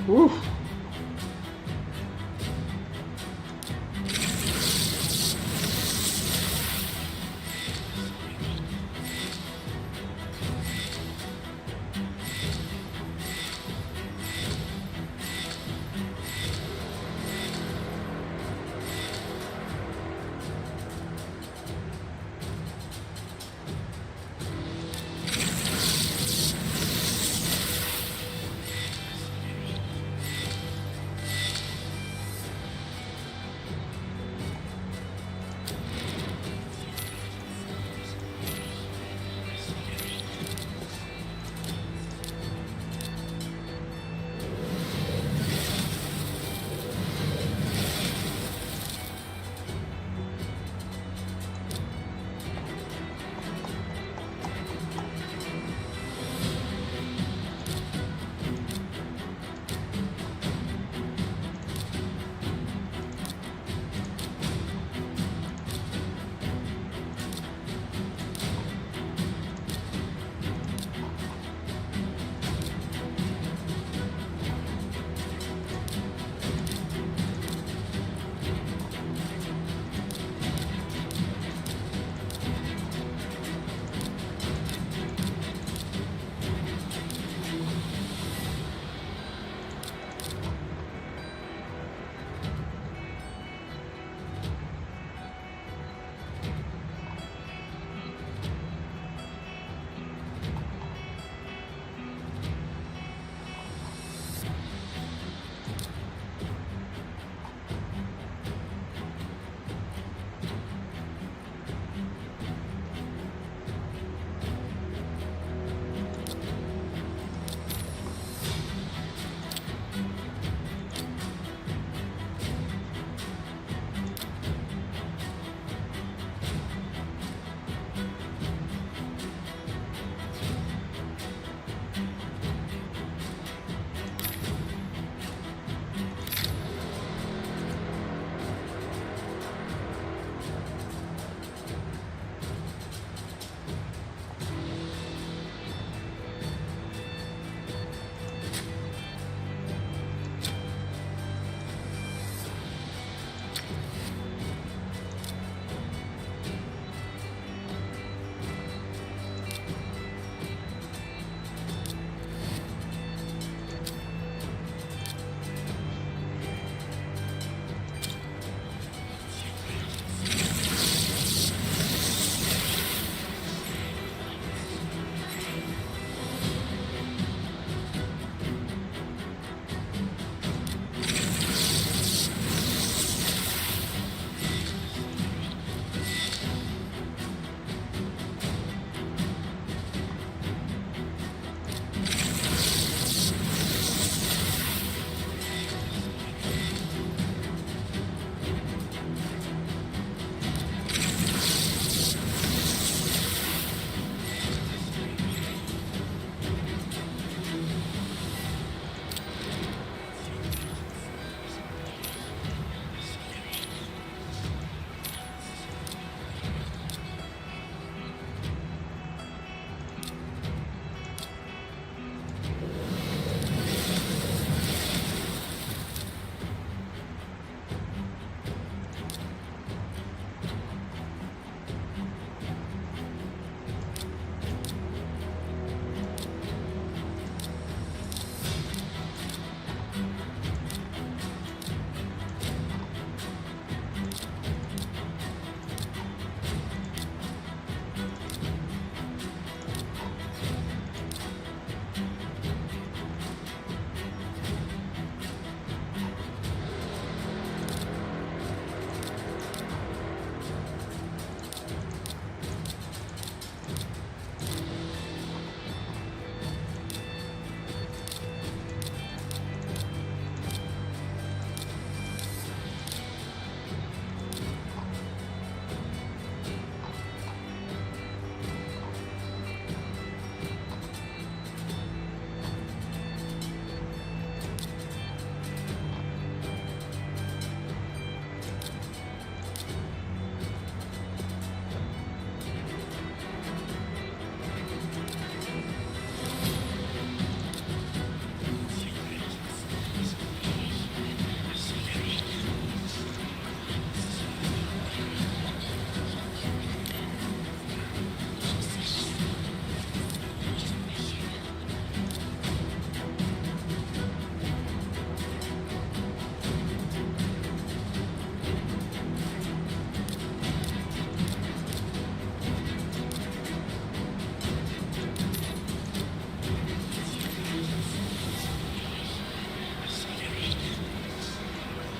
Whew.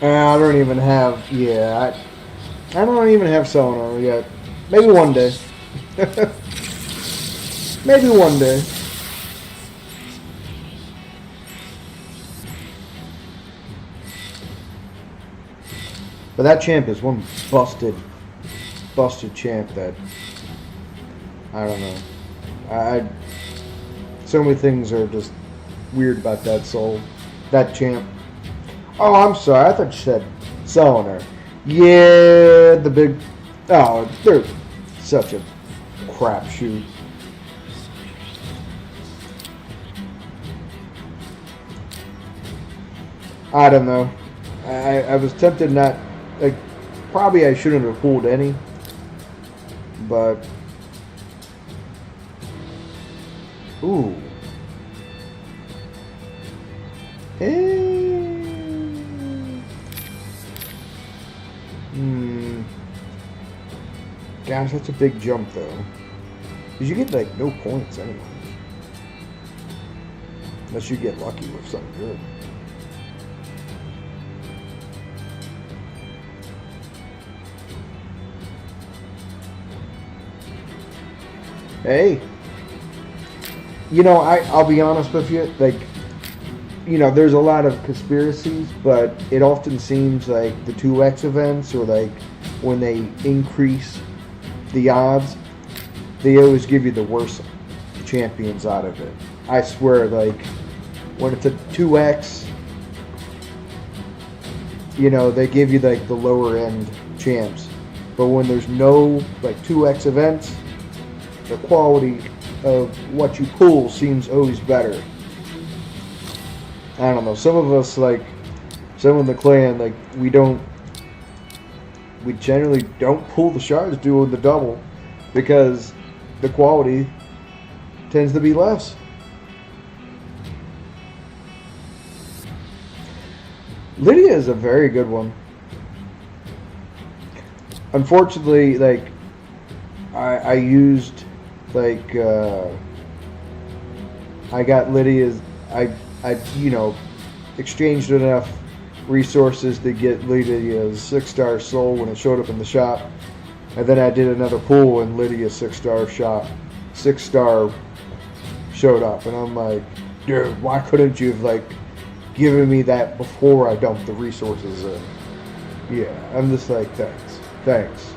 I don't even have. Yeah, I don't even have Sonar yet. Maybe one day. Maybe one day. But that champ is one busted champ that I don't know. I so many things are just weird about that champ. Oh, I'm sorry. I thought you said Sonar. Yeah, the big. Oh, they're such a crapshoot. I don't know. I was tempted not. Like, probably I shouldn't have pulled any, but ooh. Eh. Gosh, that's a big jump though. Because you get like no points anyway. Unless you get lucky with something good. Hey. I'll be honest with you, like, there's a lot of conspiracies, but it often seems like the 2x events, or like when they increase the odds, they always give you the worst champions out of it. I swear, like, when it's a 2x, they give you like the lower end champs. But when there's no like 2x events, the quality of what you pull seems always better. I don't know. Some of us, like, some of the clan, like, we generally don't pull the shards doing the double because the quality tends to be less. Lydia is a very good one. Unfortunately, like, I used, like, I got Lydia's, I exchanged enough resources to get Lydia's 6-star soul when it showed up in the shop. And then I did another pull and Lydia's 6-star showed up. And I'm like, dude, why couldn't you have, like, given me that before I dumped the resources in? Yeah, I'm just like, thanks.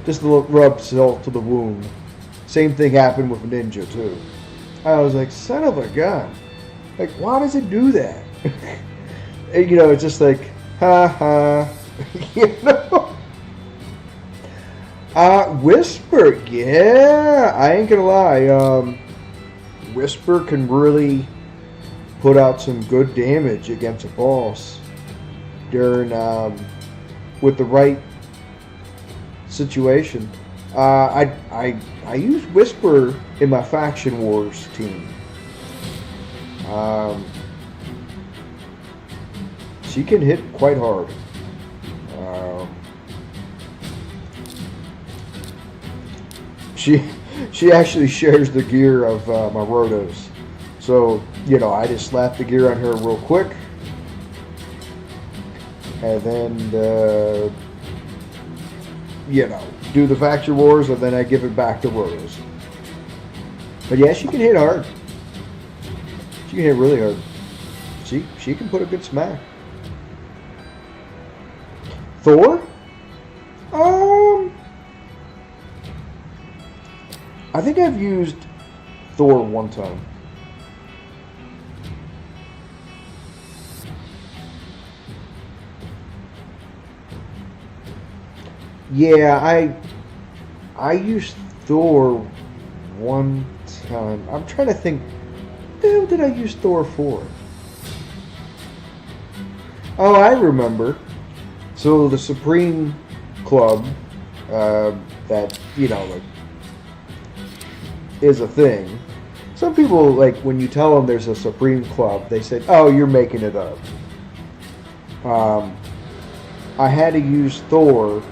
Just a little rub salt to the wound. Same thing happened with Ninja, too. I was like, son of a gun. Like, why does it do that? And, it's just like, ha ha. Whisper, yeah, I ain't gonna lie. Whisper can really put out some good damage against a boss during, with the right situation. I use Whisper in my Faction Wars team. She can hit quite hard. She actually shares the gear of my Rotos. So, I just slap the gear on her real quick. And then, do the Faction Wars, and then I give it back to Rotos. But yeah, she can hit hard. She can hit really hard. She can put a good smack. Thor? I think I've used Thor one time. Yeah, I used Thor one time. I'm trying to think. What the hell did I use Thor for? Oh, I remember. So the Supreme Club, that, like, is a thing. Some people, like, when you tell them there's a Supreme Club, they say, oh, you're making it up. I had to use Thor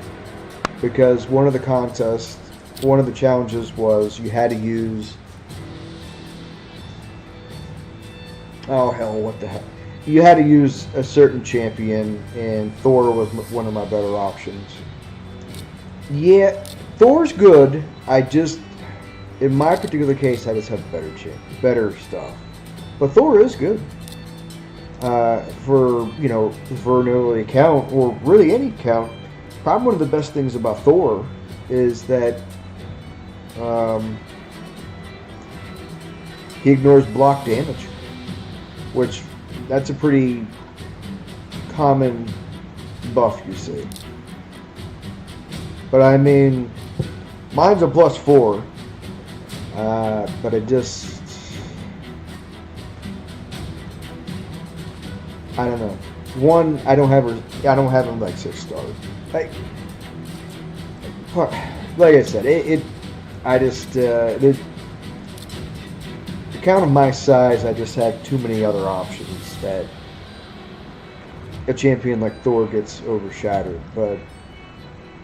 because one of the contests, one of the challenges was you had to use, oh hell, what the heck? you had to use a certain champion, and Thor was one of my better options. Yeah, Thor's good. I just, in my particular case, I just have better stuff. But Thor is good. For an early account, or really any account, probably one of the best things about Thor is that he ignores block damage, which that's a pretty common buff you see. But I mean, mine's a +4, but it just, I don't know. One, I don't have him like 6-star. Like I said, the account of my size, I just have too many other options that a champion like Thor gets overshadowed. But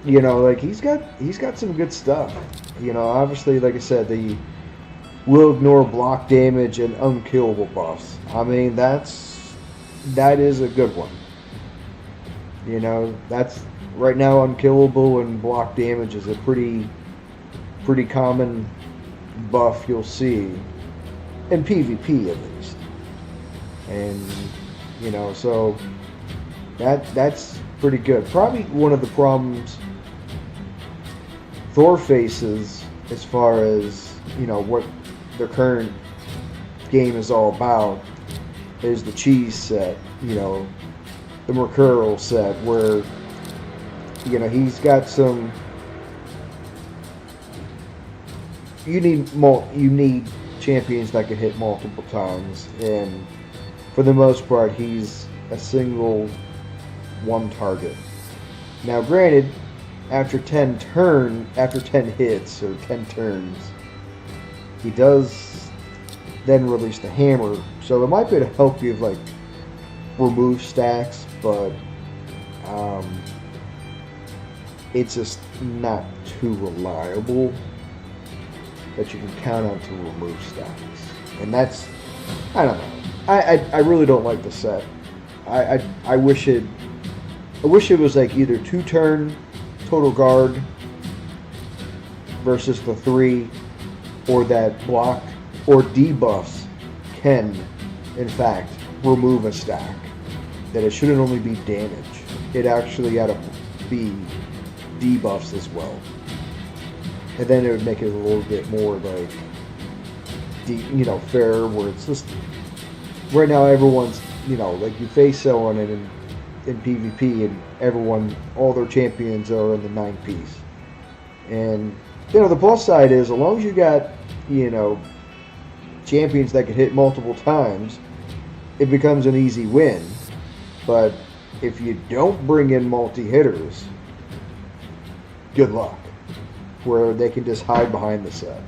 like he's got some good stuff. Obviously, like I said, the will ignore block damage and unkillable buffs. I mean, that is a good one. That's right now unkillable and block damage is a pretty common buff you'll see in PvP at least. And so that's pretty good. Probably one of the problems Thor faces as far as what the current game is all about is the cheese set, the Mercurial set, where he's got some. You need champions that can hit multiple times, and for the most part, he's a single one target. Now, granted, after 10 hits or 10 turns, he does then release the hammer, so it might be to help you like remove stacks, but it's just not too reliable that you can count on to remove stacks. And that's, I don't know. I really don't like the set. I wish it was like either 2-turn total guard versus the 3, or that block or debuffs can in fact remove a stack. That it shouldn't only be damage. It actually ought to be debuffs as well. And then it would make it a little bit more like, fair, where it's just, right now everyone's, like you face someone in PvP and all their champions are in the 9-piece. And, the plus side is, as long as you got, champions that can hit multiple times, it becomes an easy win. But if you don't bring in multi-hitters, good luck. Where they can just hide behind the set.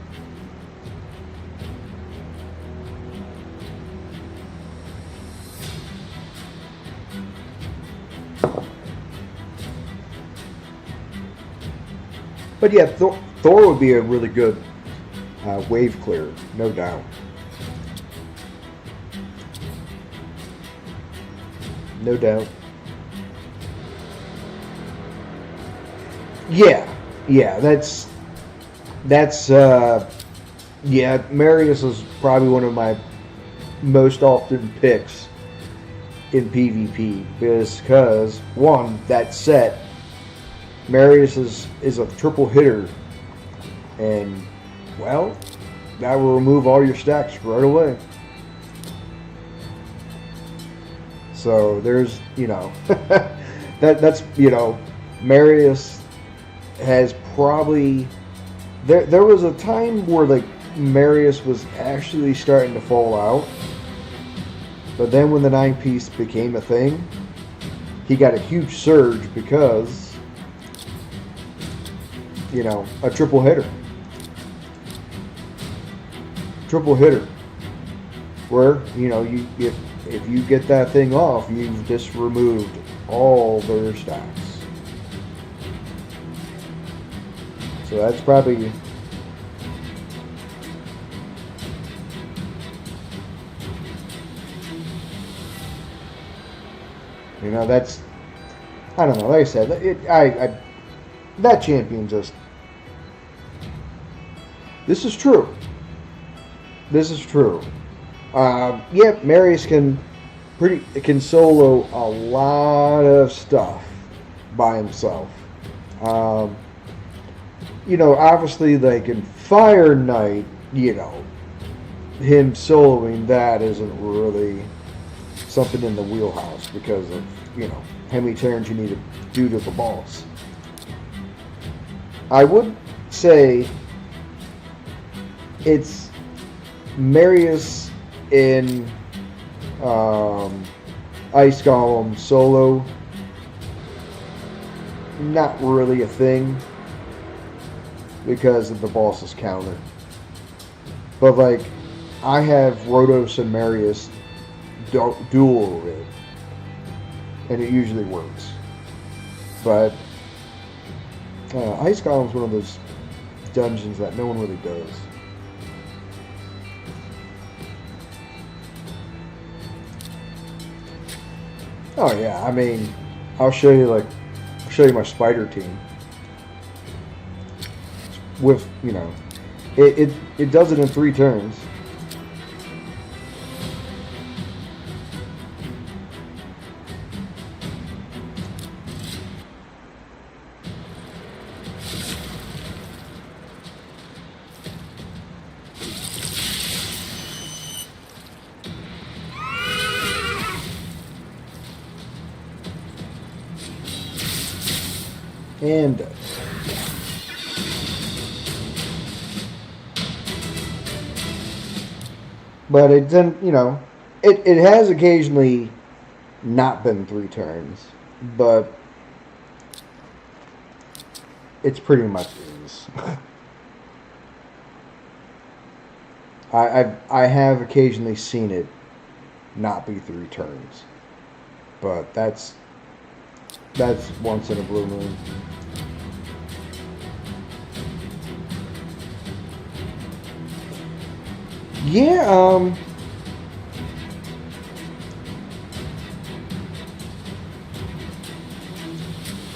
But yeah, Thor would be a really good wave clear, no doubt. No doubt. Yeah, that's Marius is probably one of my most often picks in PvP because one, that set, Marius is a triple hitter, and well, that will remove all your stacks right away. So there's that's Marius has probably there was a time where like Marius was actually starting to fall out, but then when the 9-piece became a thing, he got a huge surge because a triple hitter, where if you get that thing off, you've just removed all their stacks. So that's probably You know, that's, I don't know. Like I said, that champion just. This is true. This is true. Yeah, Marius can solo a lot of stuff by himself. You know, obviously, like in Fire Knight, you know, him soloing that isn't really something in the wheelhouse because of, you know, how many turns you need to do to the boss. I would say it's Marius in Ice Golem solo. Not really a thing because of the boss's counter. But like, I have Rhodos and Marius dual it, and it usually works. But Ice Golem is one of those dungeons that no one really does. Oh yeah, I mean, I'll show you my spider team. With, you know, it does it in 3 turns. And but it didn't, you know, it has occasionally not been 3 turns, but it's pretty much is. I have occasionally seen it not be 3 turns, but that's once in a blue moon. Yeah,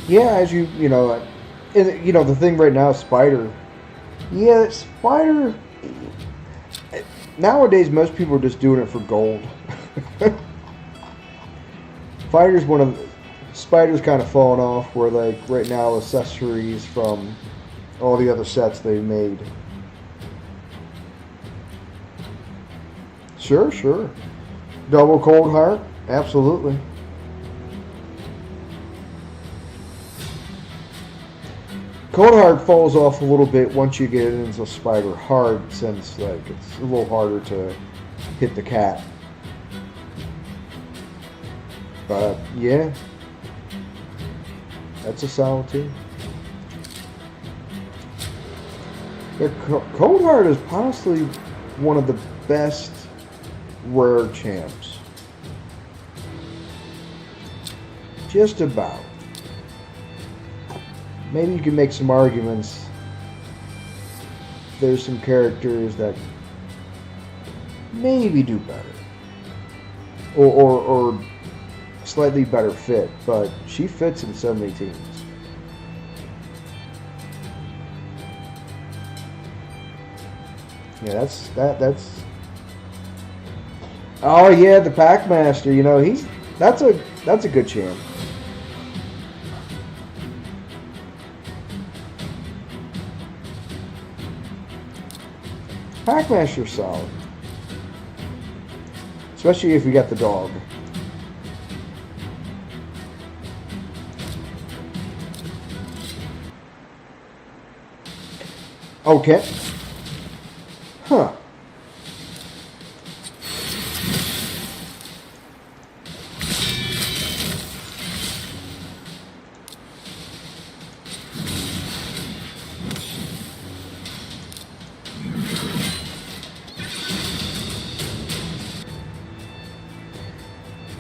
yeah, as you know, and, you know, the thing right now, Spider. Yeah, Spider. Nowadays, most people are just doing it for gold. Spider's kind of fallen off. Where like right now, accessories from all the other sets they've made. Sure. Double Cold Heart, absolutely. Cold Heart falls off a little bit once you get into Spider hard, since like it's a little harder to hit the cat. But yeah, that's a solid team. Yeah, Cold Heart is possibly one of the best rare champs. Just about. Maybe you can make some arguments. There's some characters that maybe do better. Or slightly better fit, but she fits in so many teams. Yeah, that's oh yeah, the Packmaster, you know, that's a good champ. Packmaster's solid. Especially if you got the dog. Okay. Huh.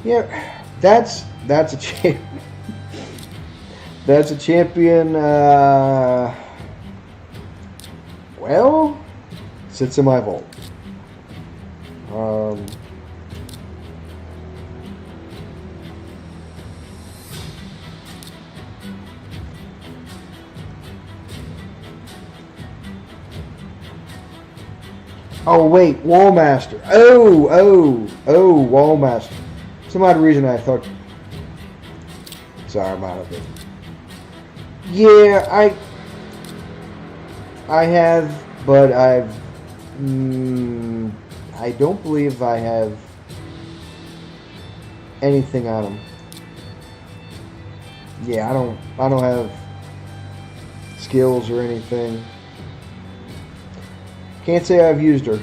Yeah, that's a champ. That's a champion. Well, sits in my vault. Oh wait, Wallmaster. Wallmaster. Some odd reason I thought. Sorry, I'm out of it. Yeah, I have, but I don't believe I have anything on them. Yeah, I don't have skills or anything. Can't say I've used her.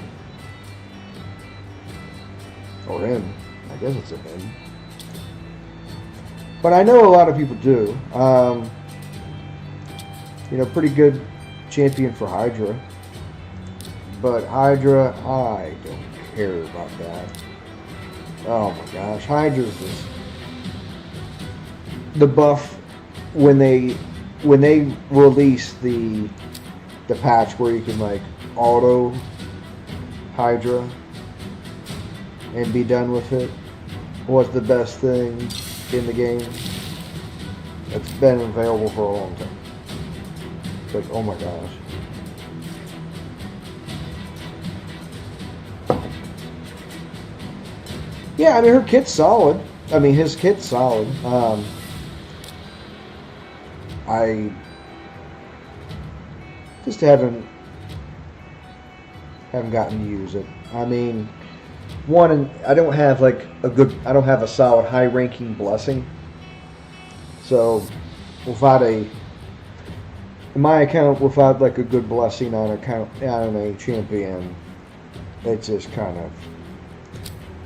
Or him. I guess it's a him. But I know a lot of people do. Pretty good champion for Hydra. But Hydra, I don't care about that. Oh my gosh, Hydra's just the buff when they release the patch where you can like auto Hydra and be done with it was the best thing in the game. It's been available for a long time. It's like, oh my gosh. Yeah, I mean, her kit's solid. I mean, his kit's solid. I just haven't gotten to use it. I mean, I don't have like I don't have a solid high-ranking blessing. So, in my account, without like a good blessing on a champion, it's just kind of,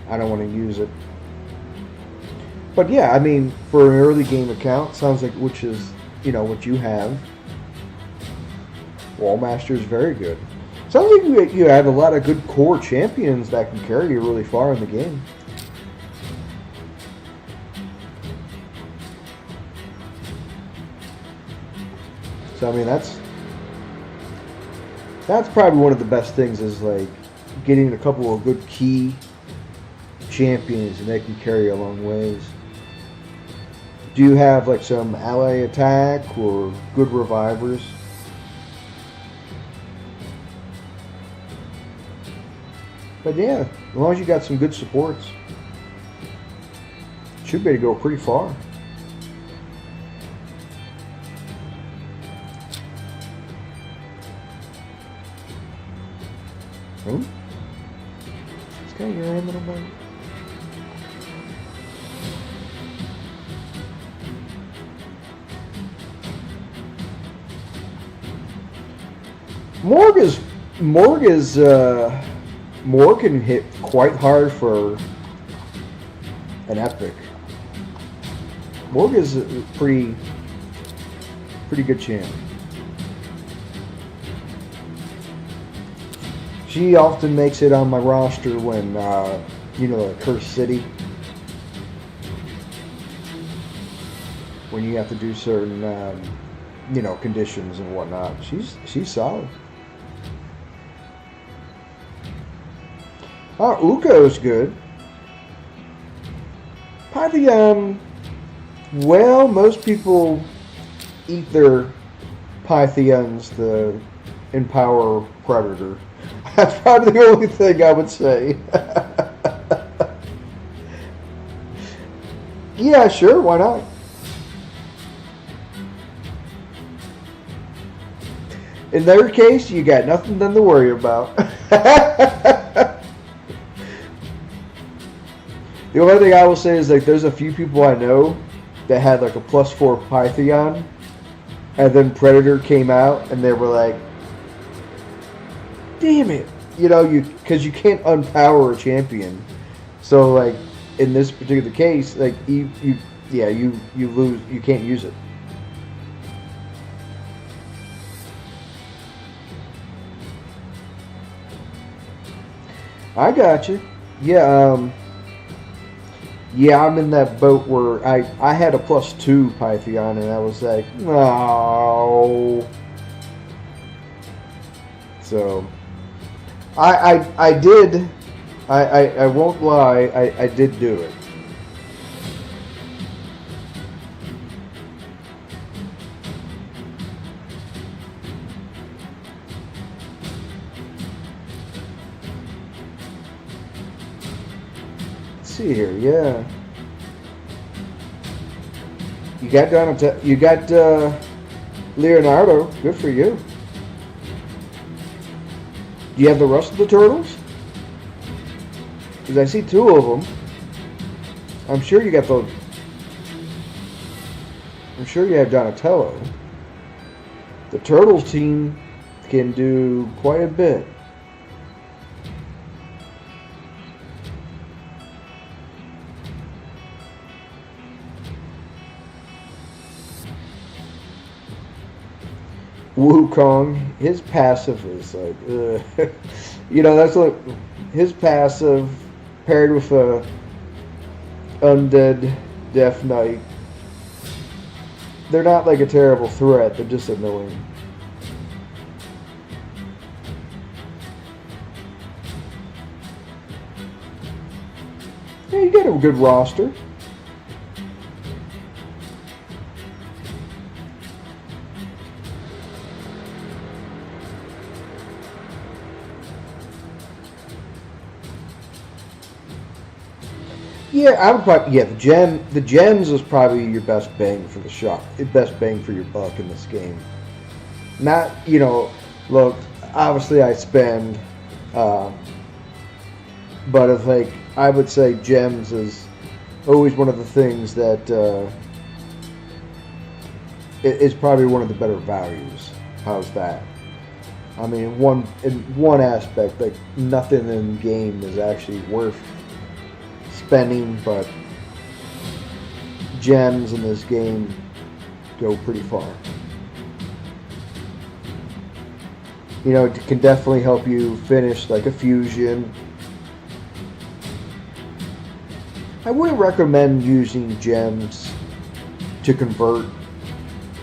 I don't want to use it. But yeah, I mean, for an early game account, sounds like which is, what you have. Wallmaster is very good. Sounds like you have a lot of good core champions that can carry you really far in the game. So I mean, that's probably one of the best things is like getting a couple of good key champions and they can carry you a long ways. Do you have like some ally attack or good revivers? But yeah, as long as you got some good supports, should be able to go pretty far. Oh, it's got your hand, little buddy. Morg can hit quite hard for an epic. Morg is a pretty good champ. She often makes it on my roster when like Cursed City, when you have to do certain conditions and whatnot. She's solid. Uko's good. Pythion, well, most people eat their Pythions to empower Predator. That's probably the only thing I would say. Yeah, sure, why not? In their case, you got nothing to worry about. The only thing I will say is like there's a few people I know that had like a +4 Pythion, and then Predator came out, and they were like, "Damn it!" because you can't unpower a champion. So like in this particular case, like you lose, you can't use it. I got you. Yeah. Yeah, I'm in that boat where I had a +2 Pythion, and I was like, no. So, I did, I won't lie, I did do it. see here. Yeah. You got Leonardo. Good for you. Do you have the rest of the turtles? Because I see two of them. I'm sure you got the. I'm sure you have Donatello. The Turtles team can do quite a bit. Wukong, his passive is like, that's like his passive paired with a undead Death Knight. They're not like a terrible threat, they're just annoying. Yeah, you got a good roster. Yeah, I would probably the gems is probably your best bang for the shot, best bang for your buck in this game. Not look, obviously I spend, but it's like I would say gems is always one of the things that is probably one of the better values. How's that? I mean, in one aspect, like nothing in game is actually worth spending, but gems in this game go pretty far. It can definitely help you finish like a fusion. I wouldn't recommend using gems to convert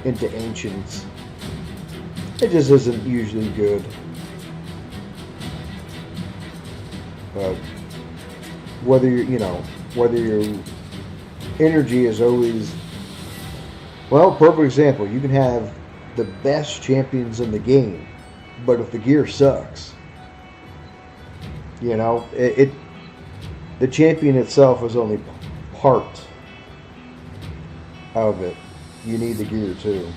into ancients. It just isn't usually good. But whether your energy is always, well, perfect example, you can have the best champions in the game, but if the gear sucks, the champion itself is only part of it. You need the gear too.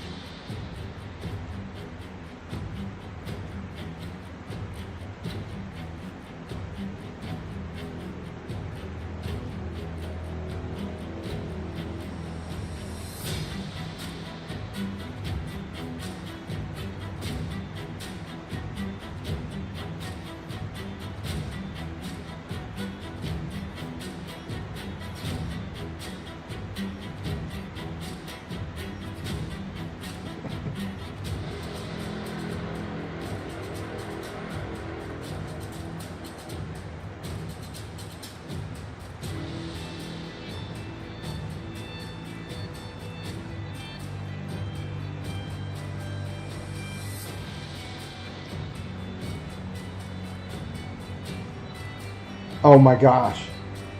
Oh my gosh.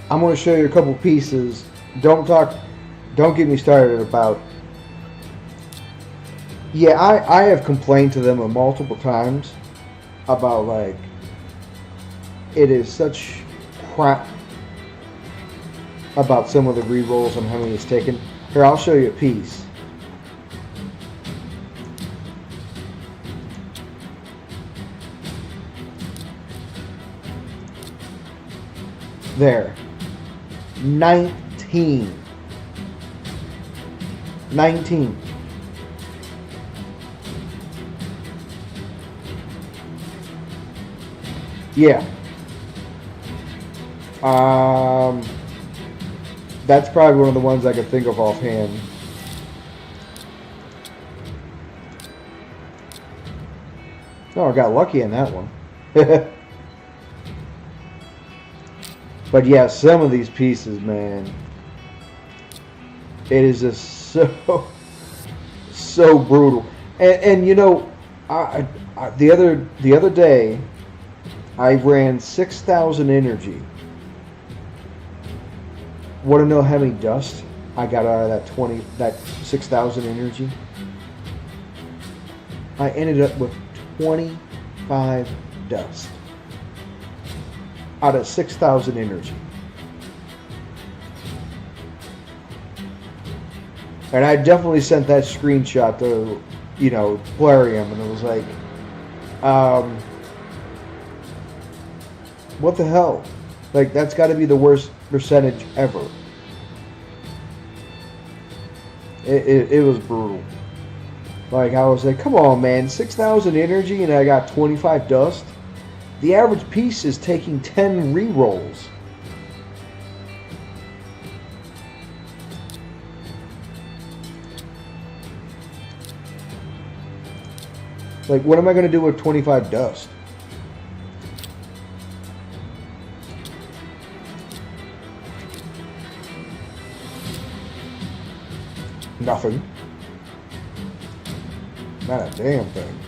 I'm going to show you a couple pieces. Don't get me started about. Yeah, I have complained to them multiple times about like it is such crap about some of the rerolls and how many it's taken. Here, I'll show you a piece. There. 19. Yeah. That's probably one of the ones I could think of offhand. Oh, I got lucky in that one. But yeah, some of these pieces, man, it is just so brutal. And the other day, I ran 6,000 energy. Want to know how many dust I got out of that 6,000 energy? I ended up with 25 dust out of 6,000 energy. And I definitely sent that screenshot to, you know, Plarium, and it was like, what the hell? Like, that's got to be the worst percentage ever. It was brutal. Like, I was like, come on, man, 6,000 energy and I got 25 dust? The average piece is taking 10 rerolls. Like, what am I going to do with 25 dust? Nothing. Not a damn thing.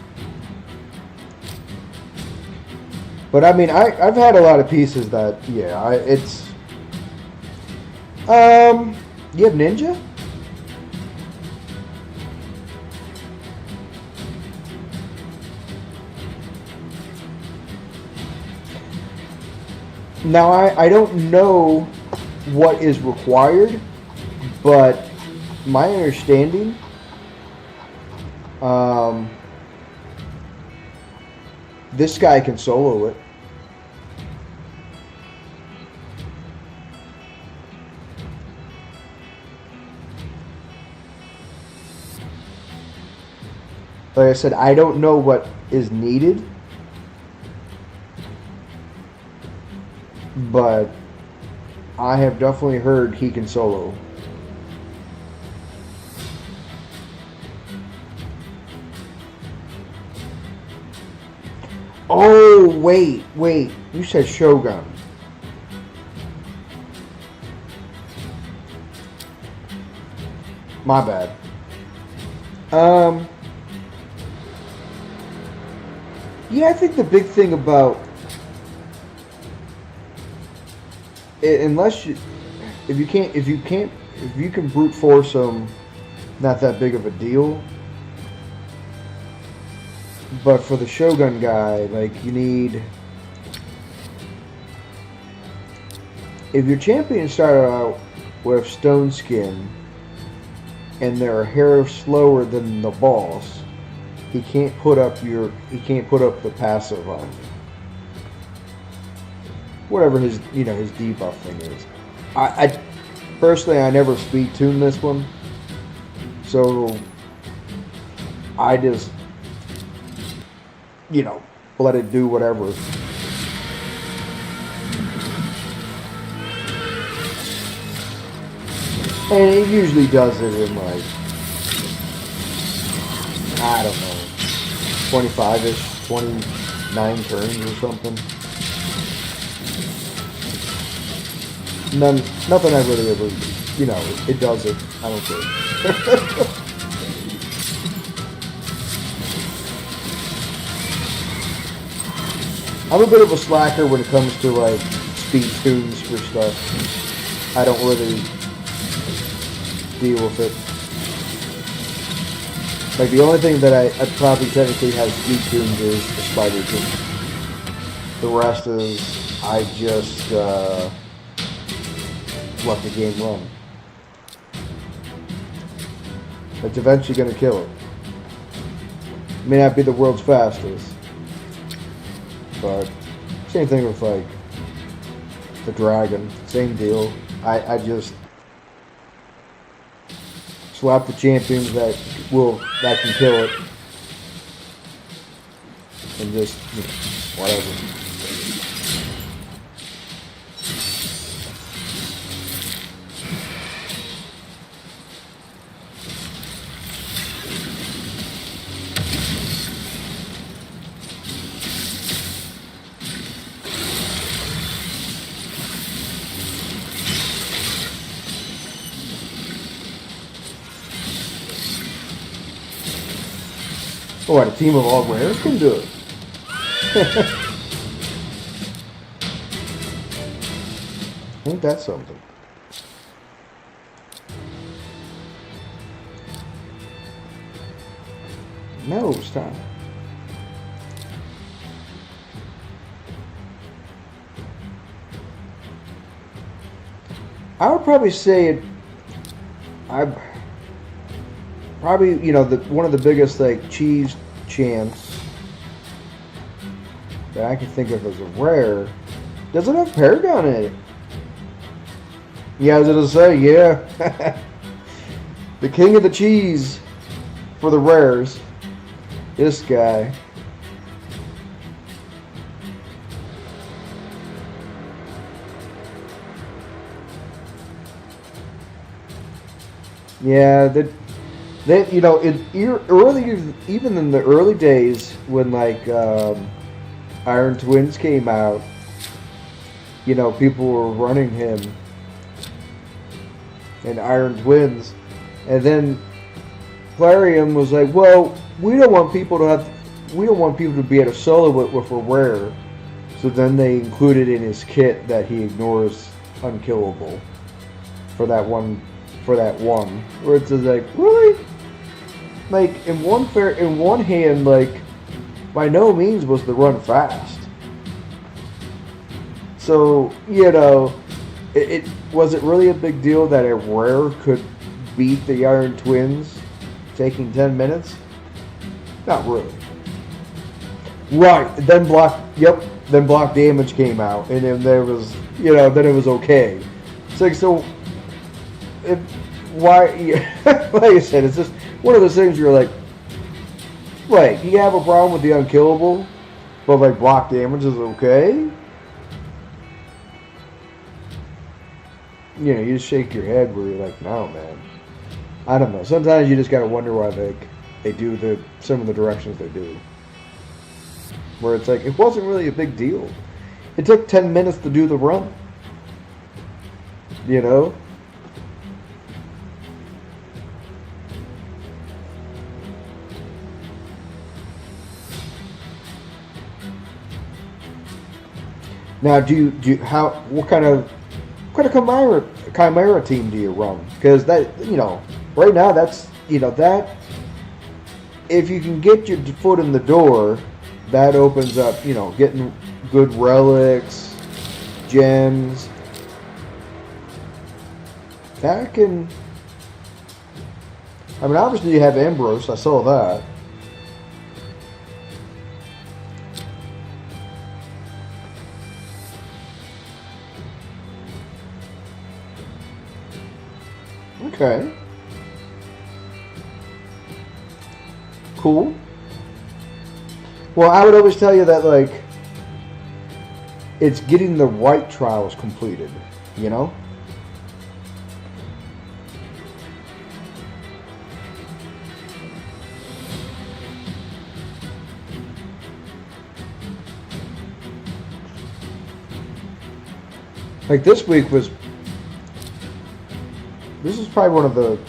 But I mean, I've had a lot of pieces that, yeah, it's... You have Ninja? Now, I don't know what is required, but my understanding, this guy can solo it. Like I said, I don't know what is needed, but I have definitely heard he can solo. Oh, wait. You said Shogun. My bad. Yeah, I think the big thing about it, unless you, if you can brute force them, not that big of a deal. But for the Shogun guy, like, you need... If your champion started out with Stone Skin and they're a hair slower than the boss, he can't put up the passive on you. Whatever his debuff thing is. I personally, I never speed tune this one, so I just, let it do whatever. And it usually does it in, like, I don't know, 25-ish, 29 turns or something. Nothing I really ever, it does it. I don't care. I'm a bit of a slacker when it comes to, like, speed tunes for stuff. I don't really deal with it. Like, the only thing that I probably technically have speed tuned is the Spider Tune. The rest is, I just let the game run. It's eventually going to kill it. May not be the world's fastest. But same thing with, like, the dragon. Same deal. I just slap the champions that can kill it, and just whatever. Oh, and a team of all rares can do it. Ain't that something? No, stop. I would probably say it. probably, you know, one of the biggest like cheese champs that I can think of as a rare doesn't have Paragon in it. Yeah, I was gonna say, yeah. The king of the cheese for the rares. This guy. Yeah, that you know, early, even in the early days when like Iron Twins came out, you know, people were running him and Iron Twins, and then Plarium was like, well, we don't want people to be able to solo it with a rare, so then they included in his kit that he ignores unkillable for that one, where it's just like, really, like in one hand, like by no means was the run fast. So, you know, it was it really a big deal that a rare could beat the Iron Twins taking 10 minutes? Not really. Right, then block damage came out, and then there was, you know, then it was okay. It's like, so, why, like I said, it's just one of those things where you're like, wait, you have a problem with the unkillable, but like block damage is okay? You know, you just shake your head where you're like, no, man. I don't know. Sometimes you just gotta wonder why they do some of the directions they do. Where it's like, it wasn't really a big deal. It took 10 minutes to do the run. You know? Now, what kind of Chimera team do you run? Because that, you know, right now that's, you know, that, if you can get your foot in the door, that opens up, you know, getting good relics, gems. That can, I mean, obviously you have Ambrose, I saw that. Okay. Cool. Well, I would always tell you that, like, it's getting the right trials completed, you know? Like, this is probably one of the,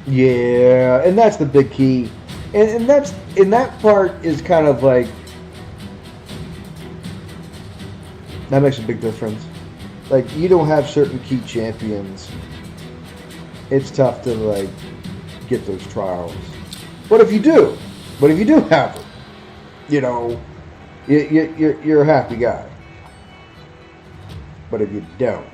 yeah, and that's the big key. And that part is kind of like, that makes a big difference. Like, you don't have certain key champions. It's tough to, like, get those trials. But if you do have them, you know, you're a happy guy. But if you don't,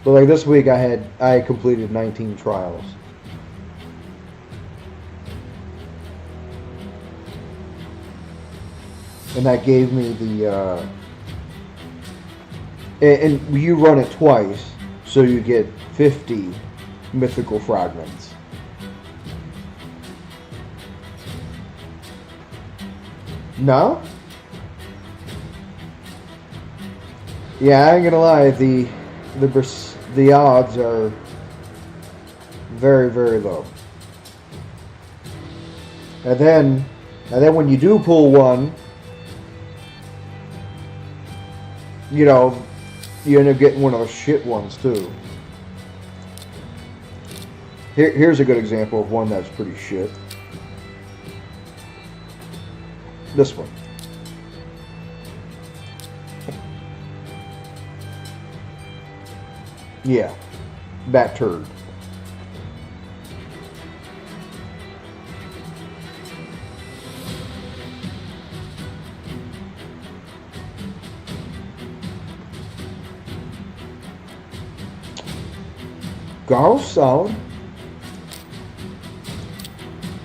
but like this week I completed 19 trials. And that gave me the and you run it twice, so you get 50 mythical fragments. No? Yeah, I ain't gonna lie, the odds are very, very low. And then when you do pull one, you know, you end up getting one of those shit ones too. Here's a good example of one that's pretty shit. This one. Yeah, that turd. Garl's solid.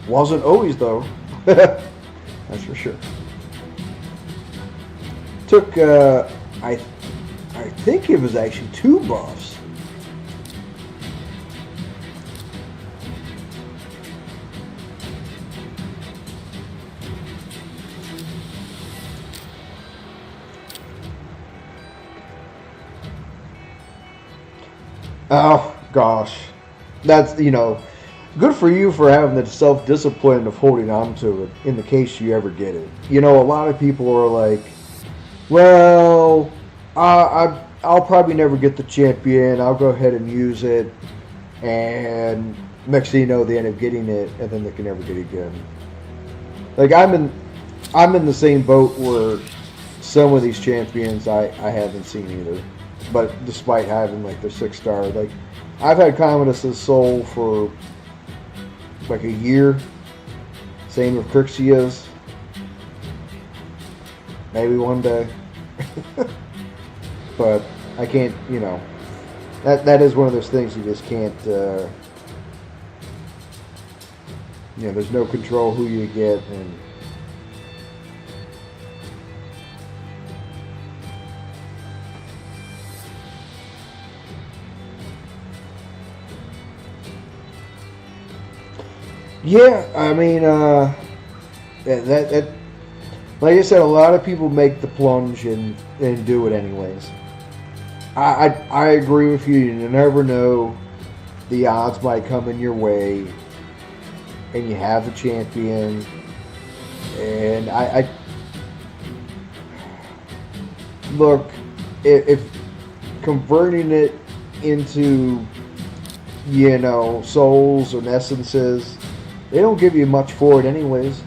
Wasn't always though. That's for sure. Took I think it was actually 2 buffs. Oh gosh, that's good for you for having the self-discipline of holding on to it in the case you ever get it. A lot of people are like, well, I'll probably never get the champion. I'll go ahead and use it, and next thing you know, they end up getting it, and then they can never get it again. Like I'm in the same boat where some of these champions I haven't seen either. But despite having like their 6-star, like I've had Commodus' Soul for like a year. Same with Crixia's. Maybe one day. But I can't, that is one of those things you just can't, there's no control who you get, and yeah, I mean, that like I said, a lot of people make the plunge and do it anyways. I agree with you. You never know, the odds might come in your way, and you have the champion. And I look, if converting it into souls and essences, they don't give you much for it anyways.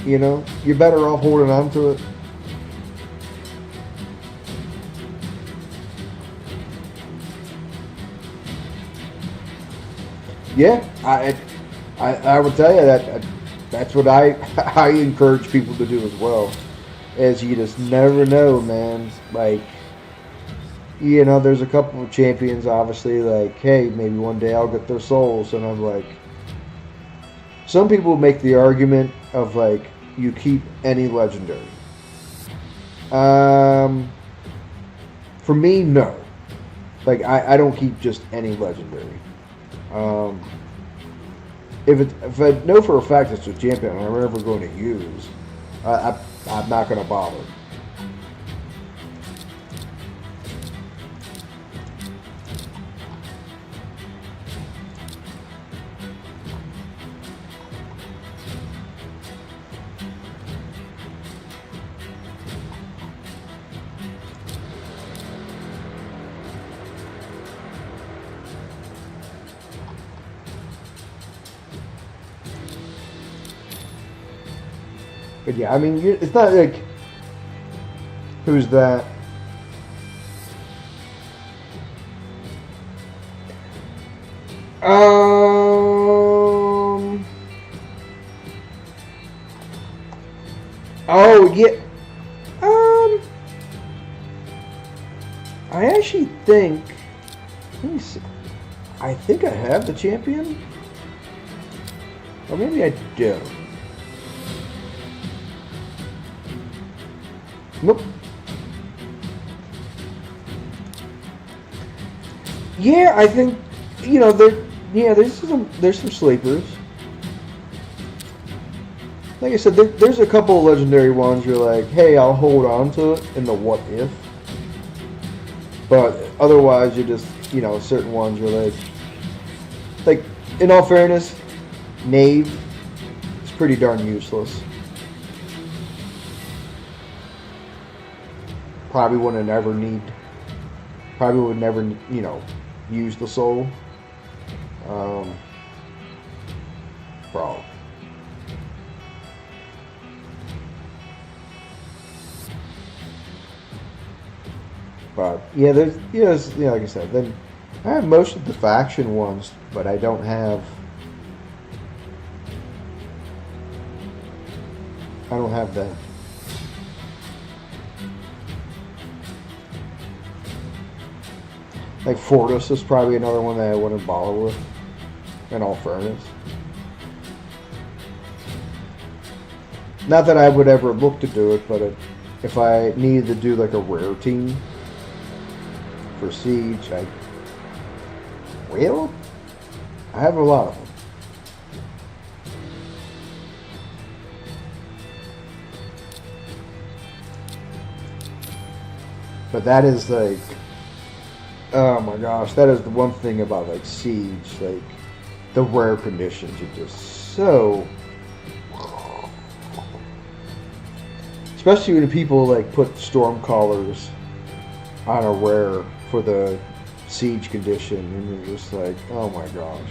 You're better off holding on to it. Yeah, I would tell you that's what I encourage people to do as well. Is you just never know, man. Like, there's a couple of champions, obviously, like, hey, maybe one day I'll get their souls, and I'm like, some people make the argument of like, you keep any legendary. For me, no. Like, I don't keep just any legendary. If I know for a fact it's a champion I'm never going to use, I'm not going to bother. But yeah, I mean, it's not like, who's that? Oh yeah. I actually think. Let me see. I think I have the champion, or maybe I don't. Nope. Yeah, I think there's some sleepers. Like I said, there's a couple of legendary ones you're like, hey, I'll hold on to it in the what if. But otherwise, you're just, certain ones you're like, in all fairness, Knave is pretty darn useless. Probably would never, use the soul. Probably. But yeah, there's like I said, then I have most of the faction ones, but I don't have that. Like Fortis is probably another one that I wouldn't bother with, in all fairness. Not that I would ever look to do it, but if I needed to do like a rare team for Siege, I have a lot of them. But that is like, oh my gosh, that is the one thing about like Siege, like the rare conditions are just so, especially when people like put Stormcallers on a rare for the Siege condition, and you're just like, oh my gosh,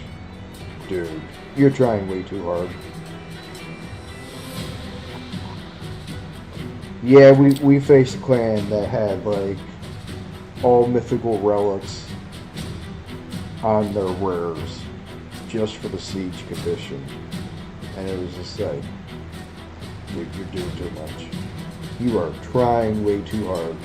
dude, you're trying way too hard. Yeah, we faced a clan that had like all mythical relics on their rares just for the Siege condition, and it was just like, dude, you're doing too much. You are trying way too hard.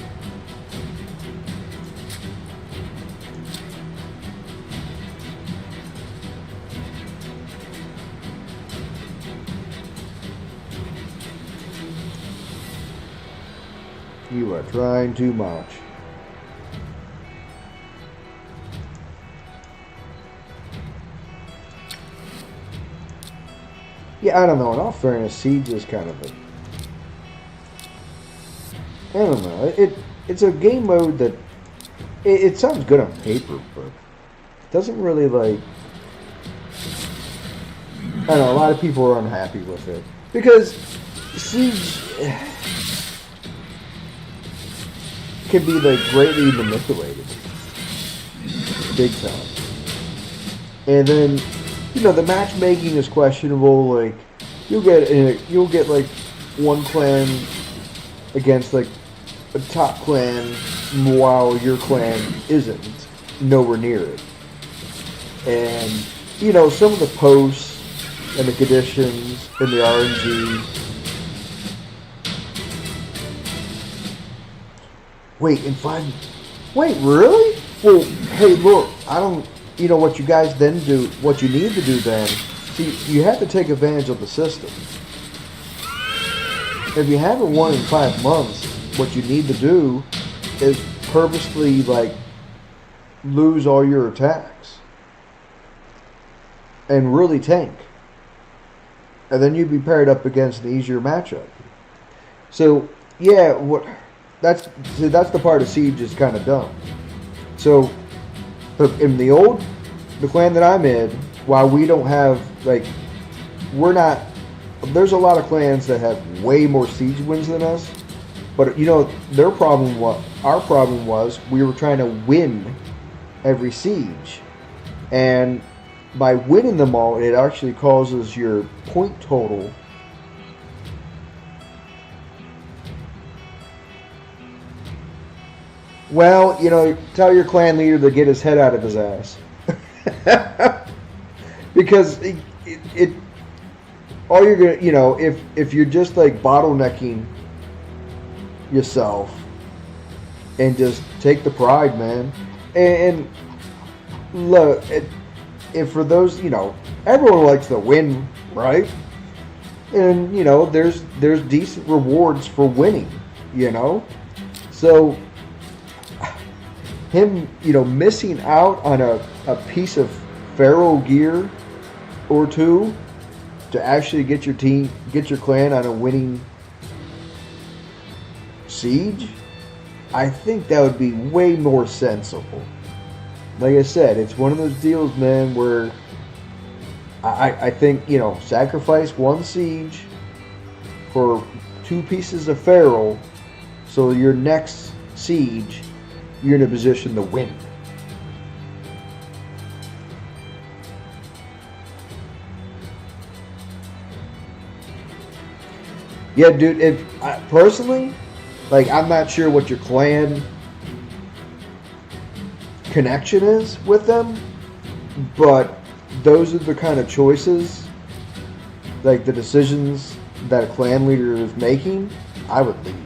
You are trying too much. Yeah, I don't know. In all fairness, Siege is kind of a... I don't know. It's a game mode that... It sounds good on paper, but it doesn't really, like... I don't know. A lot of people are unhappy with it. Because Siege... can be like greatly manipulated, big time. And then, you know, the matchmaking is questionable. Like, you'll get like one clan against like a top clan, while your clan isn't nowhere near it. And you know, some of the posts and the conditions and the RNG. Wait, wait, really? Well, hey, look, I don't, you know what you guys then do, what you need to do then, see, you have to take advantage of the system. If you haven't won in 5 months, what you need to do is purposely, like, lose all your attacks. And really tank. And then you'd be paired up against an easier matchup. So, yeah, that's the part of Siege is kind of dumb. So, in the clan that I'm in, while we don't have, like, there's a lot of clans that have way more Siege wins than us, but, you know, our problem was, we were trying to win every Siege, and by winning them all, it actually causes your point total well, you know, tell your clan leader to get his head out of his ass. Because all you're gonna, you know, if you're just like bottlenecking yourself and just take the pride, man. And look, if for those, you know, everyone likes to win, right? And you know, there's decent rewards for winning, you know. So him, you know, missing out on a piece of Pharaoh gear or two to actually get your clan on a winning Siege, I think that would be way more sensible. Like I said, it's one of those deals, man, where I think, you know, sacrifice one Siege for 2 pieces of Pharaoh, so your next Siege, you're in a position to win. Yeah, dude, personally, like, I'm not sure what your clan connection is with them, but those are the kind of choices, like the decisions that a clan leader is making, I would leave.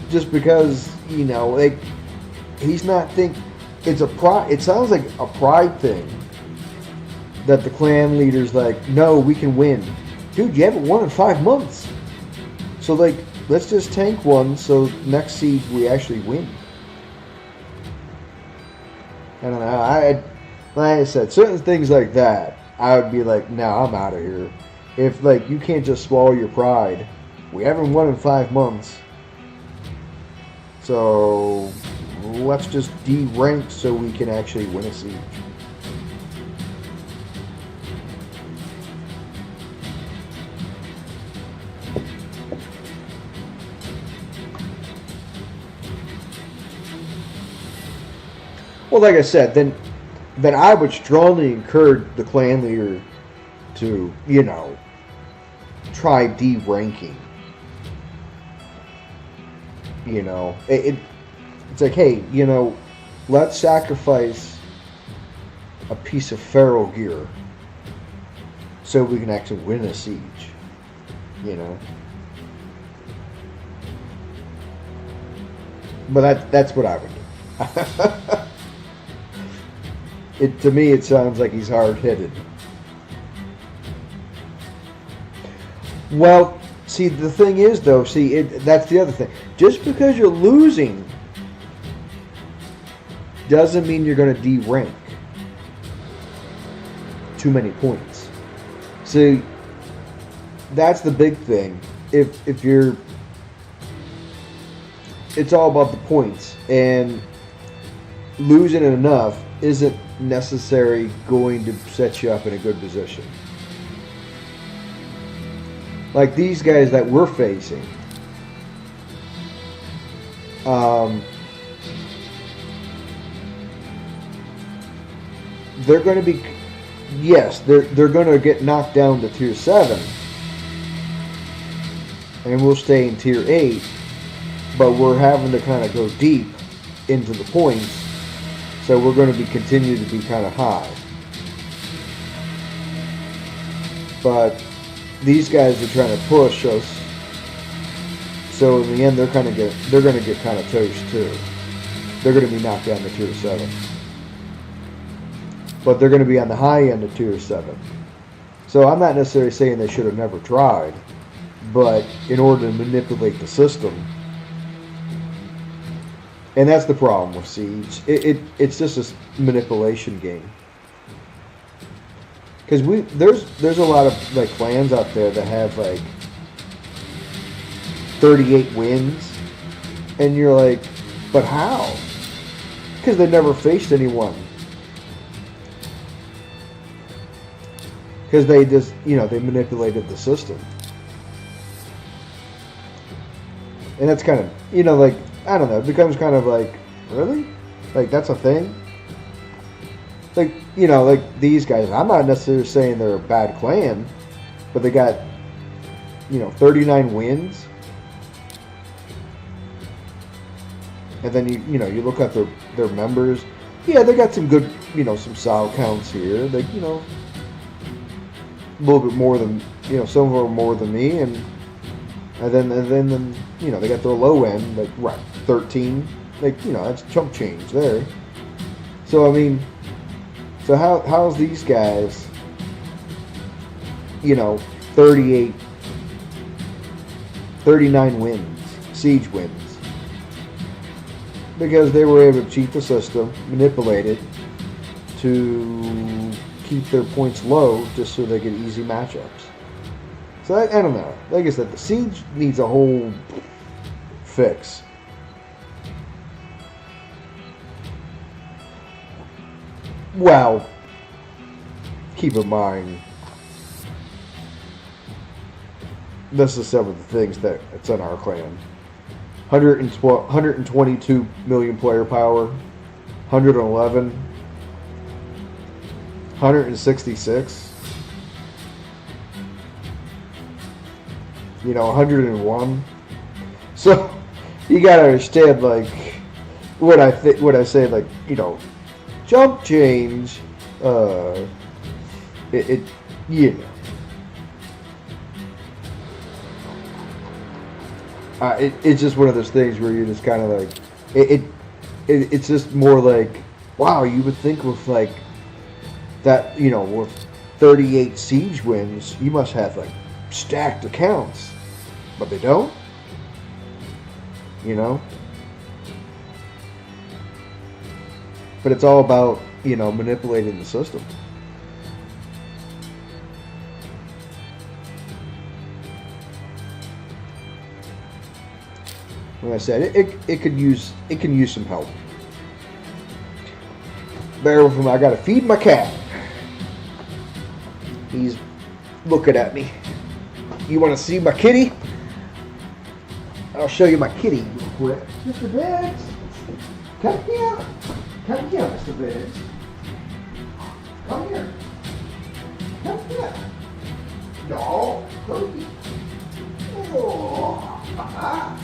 Just because, you know, like, he's not think. It's a pride. It sounds like a pride thing. That the clan leader's like, no, we can win, dude. You haven't won in 5 months, so like, let's just tank one. So next siege we actually win. I don't know. Like I said, certain things like that, I would be like, no, I'm out of here. If like you can't just swallow your pride, we haven't won in 5 months, so let's just de-rank so we can actually win a siege. Well, like I said, then I would strongly encourage the clan leader to, try de-ranking. It's like, hey, let's sacrifice a piece of feral gear so we can actually win a siege. But that's what I would do. To me, it sounds like he's hard-headed. Well, see, the thing is, though, that's the other thing. Just because you're losing doesn't mean you're going to de-rank too many points. See, that's the big thing. If you're... It's all about the points, and losing enough isn't necessarily going to set you up in a good position. Like these guys that we're facing, they're going to be, yes, they're going to get knocked down to tier 7, and we'll stay in tier 8, but we're having to kind of go deep into the points. So we're going to continue to be kind of high. But these guys are trying to push us. So in the end, they're going to get kind of toast too. They're going to be knocked down to tier 7. But they're going to be on the high end of tier 7. So I'm not necessarily saying they should have never tried, but in order to manipulate the system. And that's the problem with Siege. It's just a manipulation game. Because there's a lot of like clans out there that have like 38 wins, and you're like, but how? Because they never faced anyone. Because they just they manipulated the system, and that's kind of like. I don't know, it becomes kind of like, really? Like, that's a thing? Like, like these guys, I'm not necessarily saying they're a bad clan, but they got, 39 wins. And then, you look at their members. Yeah, they got some good, some solid counts here. They, a little bit more than, some of them are more than me, and then they got their low end, like, right, 13, like, that's chump change there. So, I mean, so how's these guys, 39 wins, siege wins? Because they were able to cheat the system, manipulate it to keep their points low just so they get easy matchups. So I don't know. Like I said, the siege needs a whole fix. Well, keep in mind, this is some of the things that's in our clan. 122 million player power, 111, 166. 101. So you gotta understand, like, what I say, like, jump change. It's just one of those things where you're just kind of like, it's just more like, wow, you would think with like that, with 38 siege wins, you must have like stacked accounts, but they don't. But it's all about manipulating the system. Like I said, it can use some help. Bear with him. I gotta feed my cat. He's looking at me. You want to see my kitty? I'll show you my kitty real quick. Mr. Biggs, come here. Come here, Mr. Biggs. Come here. Come here. No, Cody. Oh, aha.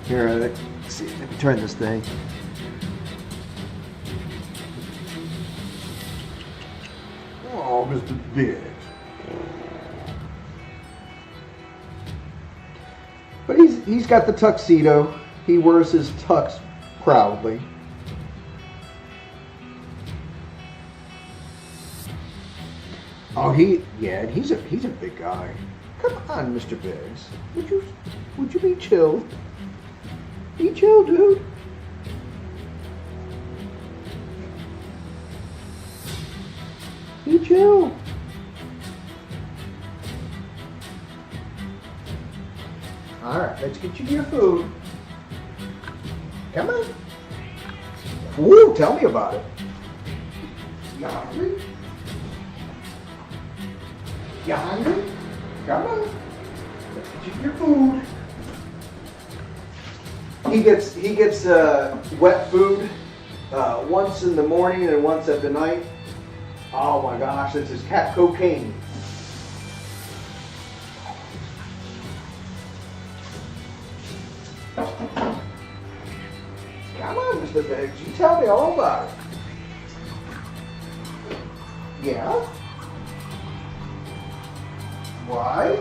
Here, let's see. Let me turn this thing. Oh, Mr. Biggs. But he's got the tuxedo. He wears his tux proudly. Oh, he's a big guy. Come on, Mr. Biggs. Would you be chill? Be chill, dude. Be chill. All right, let's get you your food. Come on. Woo, tell me about it. You hungry? You hungry? Come on. Let's get you your food. He gets wet food once in the morning and once at the night. Oh my gosh, this is cat cocaine. Come on, Mr. Biggs, you tell me all about it. Yeah? Right.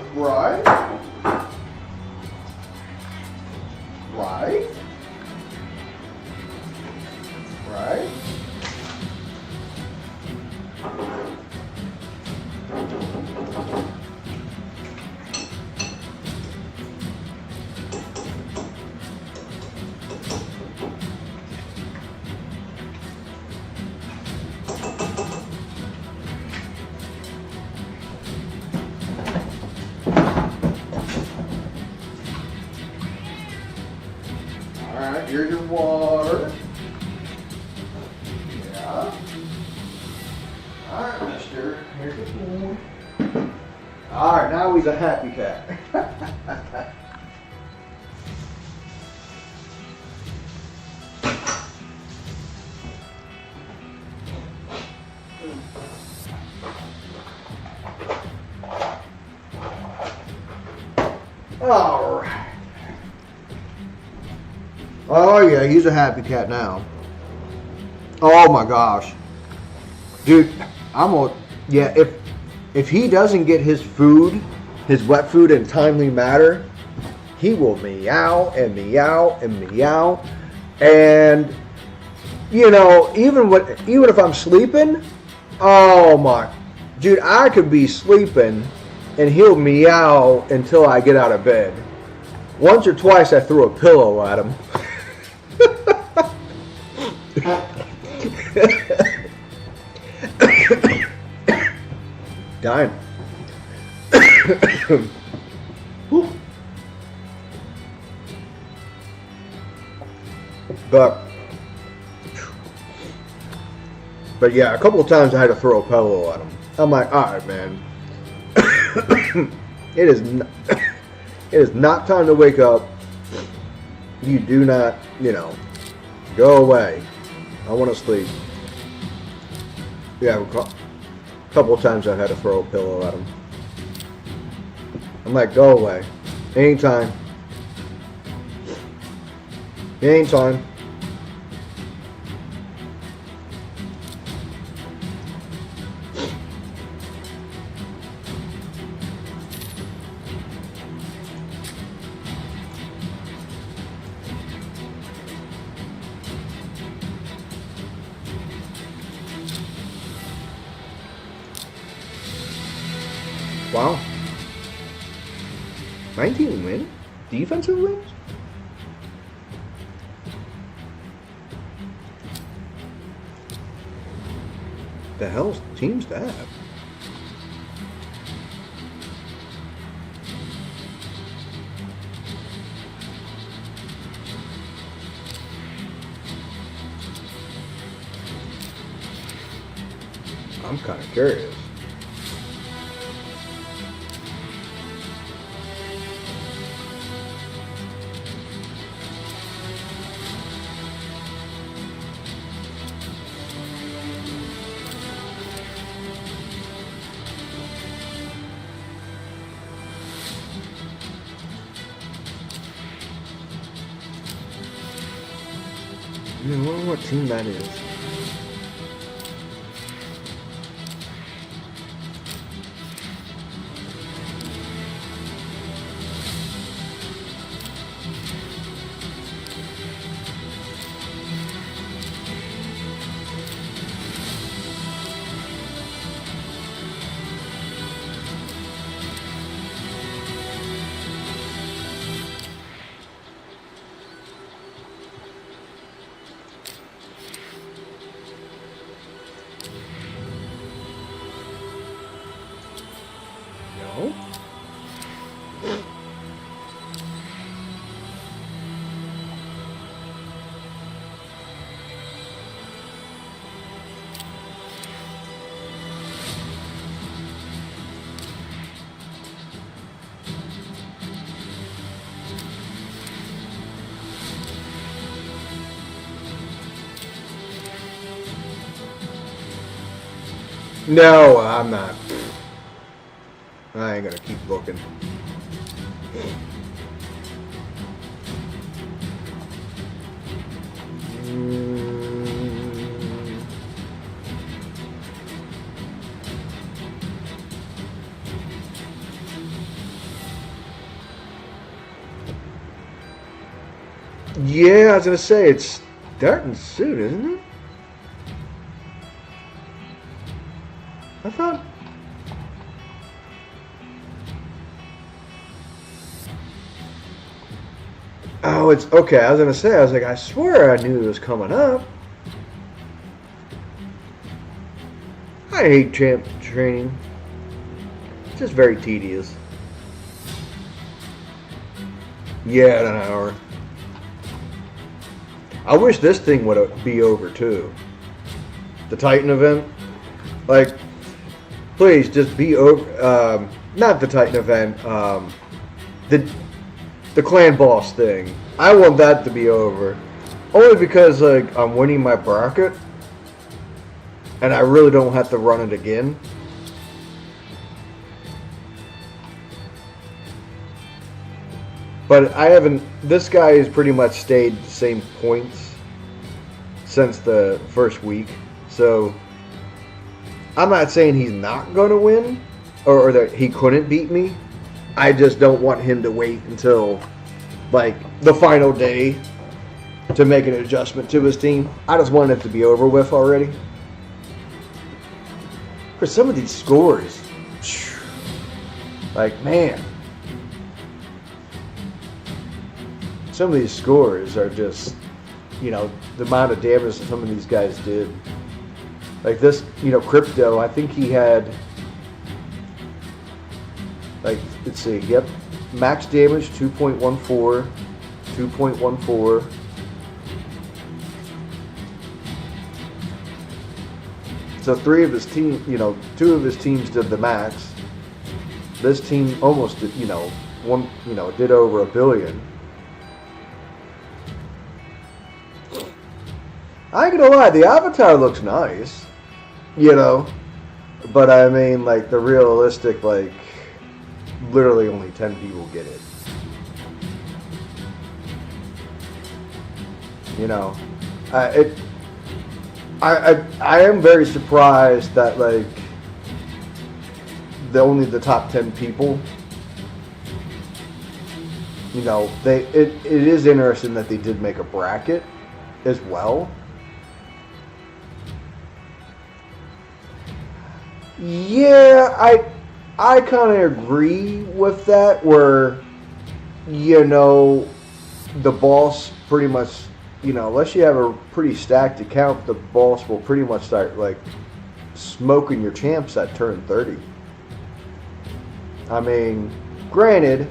Alright, here's your water. Yeah. Alright, mister. Here's your food. Alright, now he's a happy cat. Alright. Oh yeah, he's a happy cat now. Oh my gosh. Dude, if he doesn't get his food, his wet food in timely manner, he will meow and meow and meow. And even if I'm sleeping, oh my, dude, I could be sleeping and he'll meow until I get out of bed. Once or twice I threw a pillow at him. Dying. But yeah, a couple of times I had to throw a pillow at him. I'm like, all right, man. It is not time to wake up. You do not, go away. I want to sleep. Yeah, a couple of times I had to throw a pillow at him. I'm like, go away. Ain't time. Ain't time. Wow. 19 wins? Defensive wins? The hell team's that? I'm kind of curious. I wonder what team that is. No. No, I'm not. I ain't gonna keep looking. Yeah, I was gonna say it's starting soon, isn't it? I thought. Oh, it's okay. I was gonna say. I was like, I swear I knew it was coming up. I hate champ training. It's just very tedious. Yeah, in an hour. I wish this thing would be over too. The Titan event, like, please just be over. Not the Titan event. The clan boss thing. I want that to be over. Only because like I'm winning my bracket, and I really don't have to run it again. But I haven't. This guy has pretty much stayed the same points since the first week. So I'm not saying he's not going to win or that he couldn't beat me. I just don't want him to wait until like the final day to make an adjustment to his team. I just want it to be over with already. For some of these scores, like, man, some of these scores are just, you know, the amount of damage that some of these guys did. Like this, you know, Crypto, I think he had, like, let's see, yep, max damage 2.14, 2.14. So three of his team, you know, two of his teams did the max. This team almost did, you know, one, you know, did over $1 billion. I ain't gonna lie, the avatar looks nice, you know, but I mean, like, the realistic, like, literally only 10 people get it. You know, I am very surprised that, like, only the top 10 people, you know, it is interesting that they did make a bracket as well. Yeah, I kind of agree with that. Where you know the boss pretty much, unless you have a pretty stacked account, the boss will pretty much start like smoking your champs at turn 30. I mean, granted,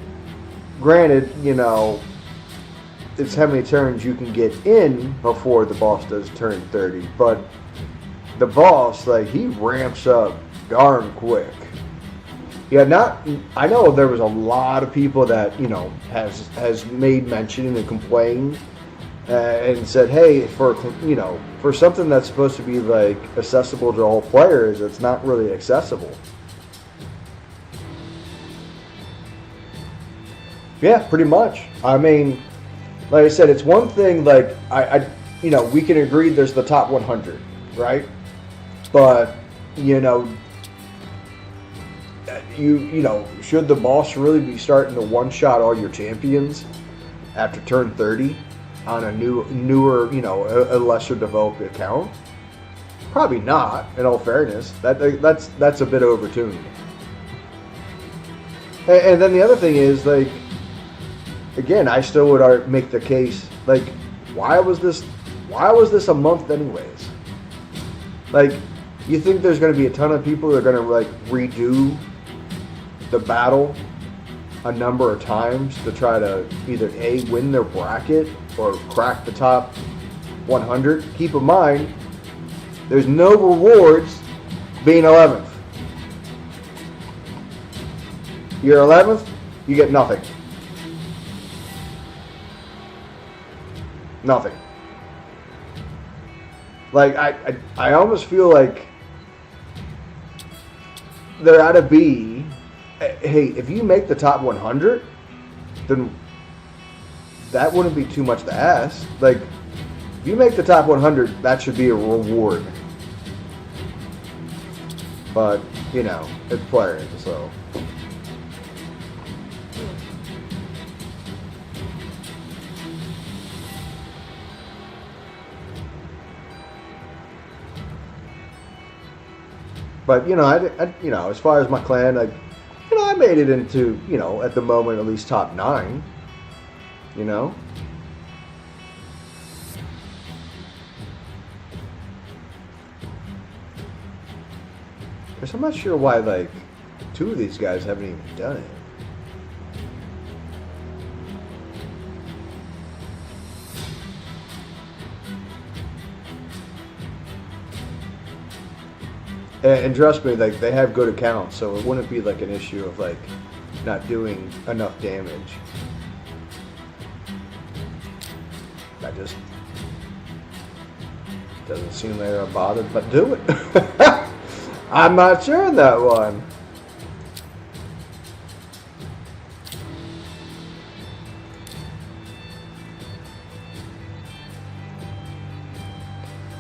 it's how many turns you can get in before the boss does turn 30, but the boss, like, he ramps up darn quick. Yeah, I know there was a lot of people that, has made mention and complained and said, hey, for something that's supposed to be, like, accessible to all players, it's not really accessible. Yeah, pretty much. I mean, like I said, it's one thing, like, we can agree there's the top 100, right? But, should the boss really be starting to one-shot all your champions after turn 30 on a newer, a lesser developed account? Probably not, in all fairness. That's a bit overtuned. And then the other thing is, like, again, I still would make the case, like, why was this a month anyways? Like, you think there's going to be a ton of people that are going to, like, redo the battle a number of times to try to either A, win their bracket or crack the top 100? Keep in mind, there's no rewards being 11th. You're 11th, you get nothing. Nothing. Like, I almost feel like there ought to be, hey, if you make the top 100, then that wouldn't be too much to ask. Like, if you make the top 100, that should be a reward. But, it's players, so. But, as far as my clan, I made it into, at the moment, at least top 9. Because I'm not sure why, like, 2 of these guys haven't even done it. And trust me, like, they have good accounts, so it wouldn't be like an issue of, like, not doing enough damage. That just doesn't seem they're bothered, but do it. I'm not sure on that one.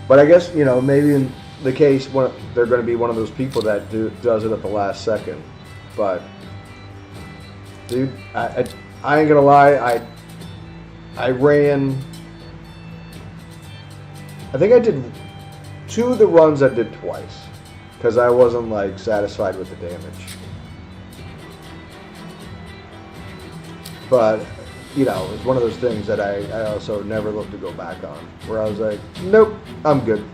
But I guess, maybe in the case they're going to be one of those people that does it at the last second. But, dude, I ain't gonna lie, I ran, I think I did 2 of the runs I did twice because I wasn't, like, satisfied with the damage. But it's one of those things that I also never look to go back on, where I was like, nope, I'm good.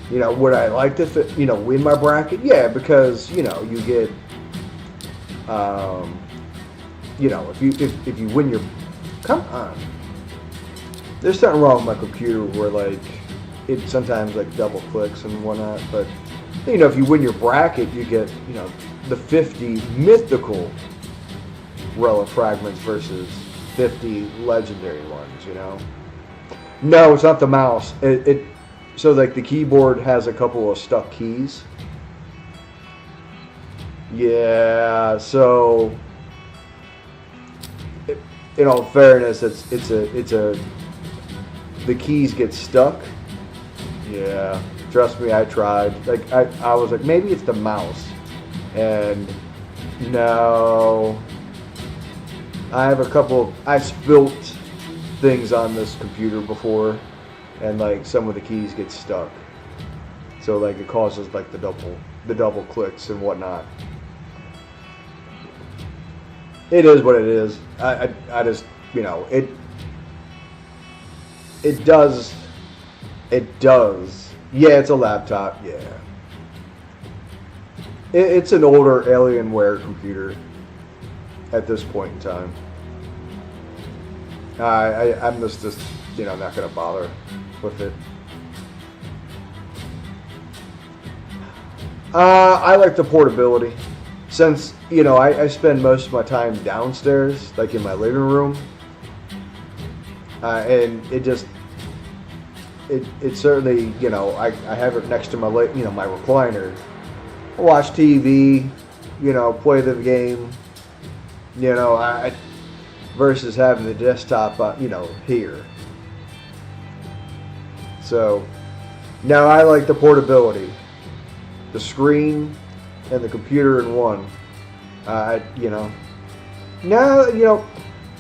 Would I like to, win my bracket? Yeah, because, you get, if you win your, come on. There's something wrong with my computer where, like, it sometimes, like, double clicks and whatnot, but, if you win your bracket, you get, the 50 mythical relic fragments versus 50 legendary ones, No, it's not the mouse. So, like, the keyboard has a couple of stuck keys. Yeah, so in all fairness, the keys get stuck. Yeah, trust me, I tried. Like, I was like, maybe it's the mouse, and no. I spilt things on this computer before. And, like, some of the keys get stuck. So, like, it causes, like, the the double clicks and whatnot. It is what it is. I just, you know, it does. Yeah, it's a laptop. Yeah. It's an older Alienware computer at this point in time. I'm just, you know, not going to bother with it. I like the portability. Since, you know, I spend most of my time downstairs, like in my living room. And it just, it certainly, you know, I have it next to my, you know, my recliner. I watch TV, you know, play the game, you know, versus having the desktop, you know, here. So, now I like the portability. The screen and the computer in one. You know. Now, you know,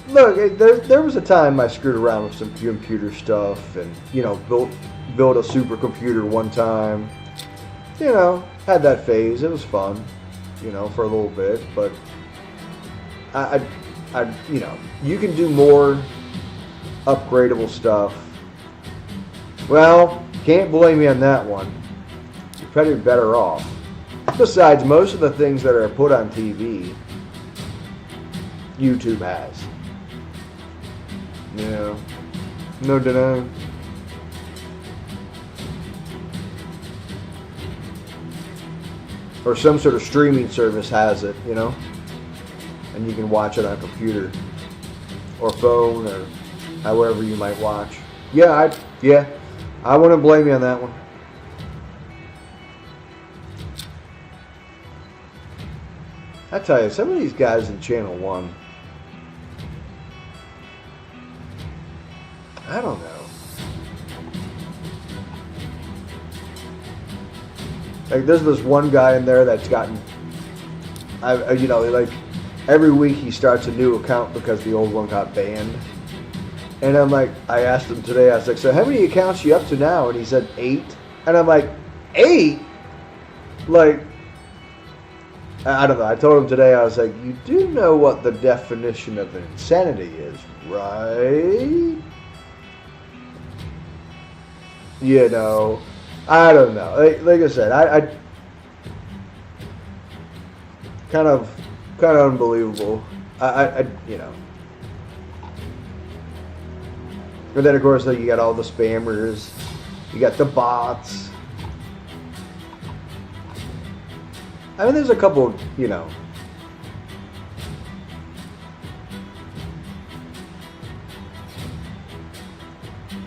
look, there was a time I screwed around with some computer stuff and, you know, built a supercomputer one time. You know, had that phase. It was fun, you know, for a little bit. But, I you know, you can do more upgradable stuff. Well, can't blame me on that one. You're probably better off. Besides, most of the things that are put on TV, YouTube has. Yeah. No denying. Or some sort of streaming service has it, you know? And you can watch it on a computer. Or phone, or however you might watch. Yeah, I wouldn't blame you on that one. I tell you, some of these guys in Channel 1, I don't know. Like, there's this one guy in there that's gotten, you know, like, every week he starts a new account because the old one got banned. And I'm like, I asked him today, I was like, so how many accounts are you up to now? And he said 8. And I'm like, 8? Like, I don't know. I told him today, I was like, you do know what the definition of insanity is, right? You know, I don't know. Like I said, I kind of unbelievable. I you know. And then, of course, like, you got all the spammers. You got the bots. I mean, there's a couple, you know.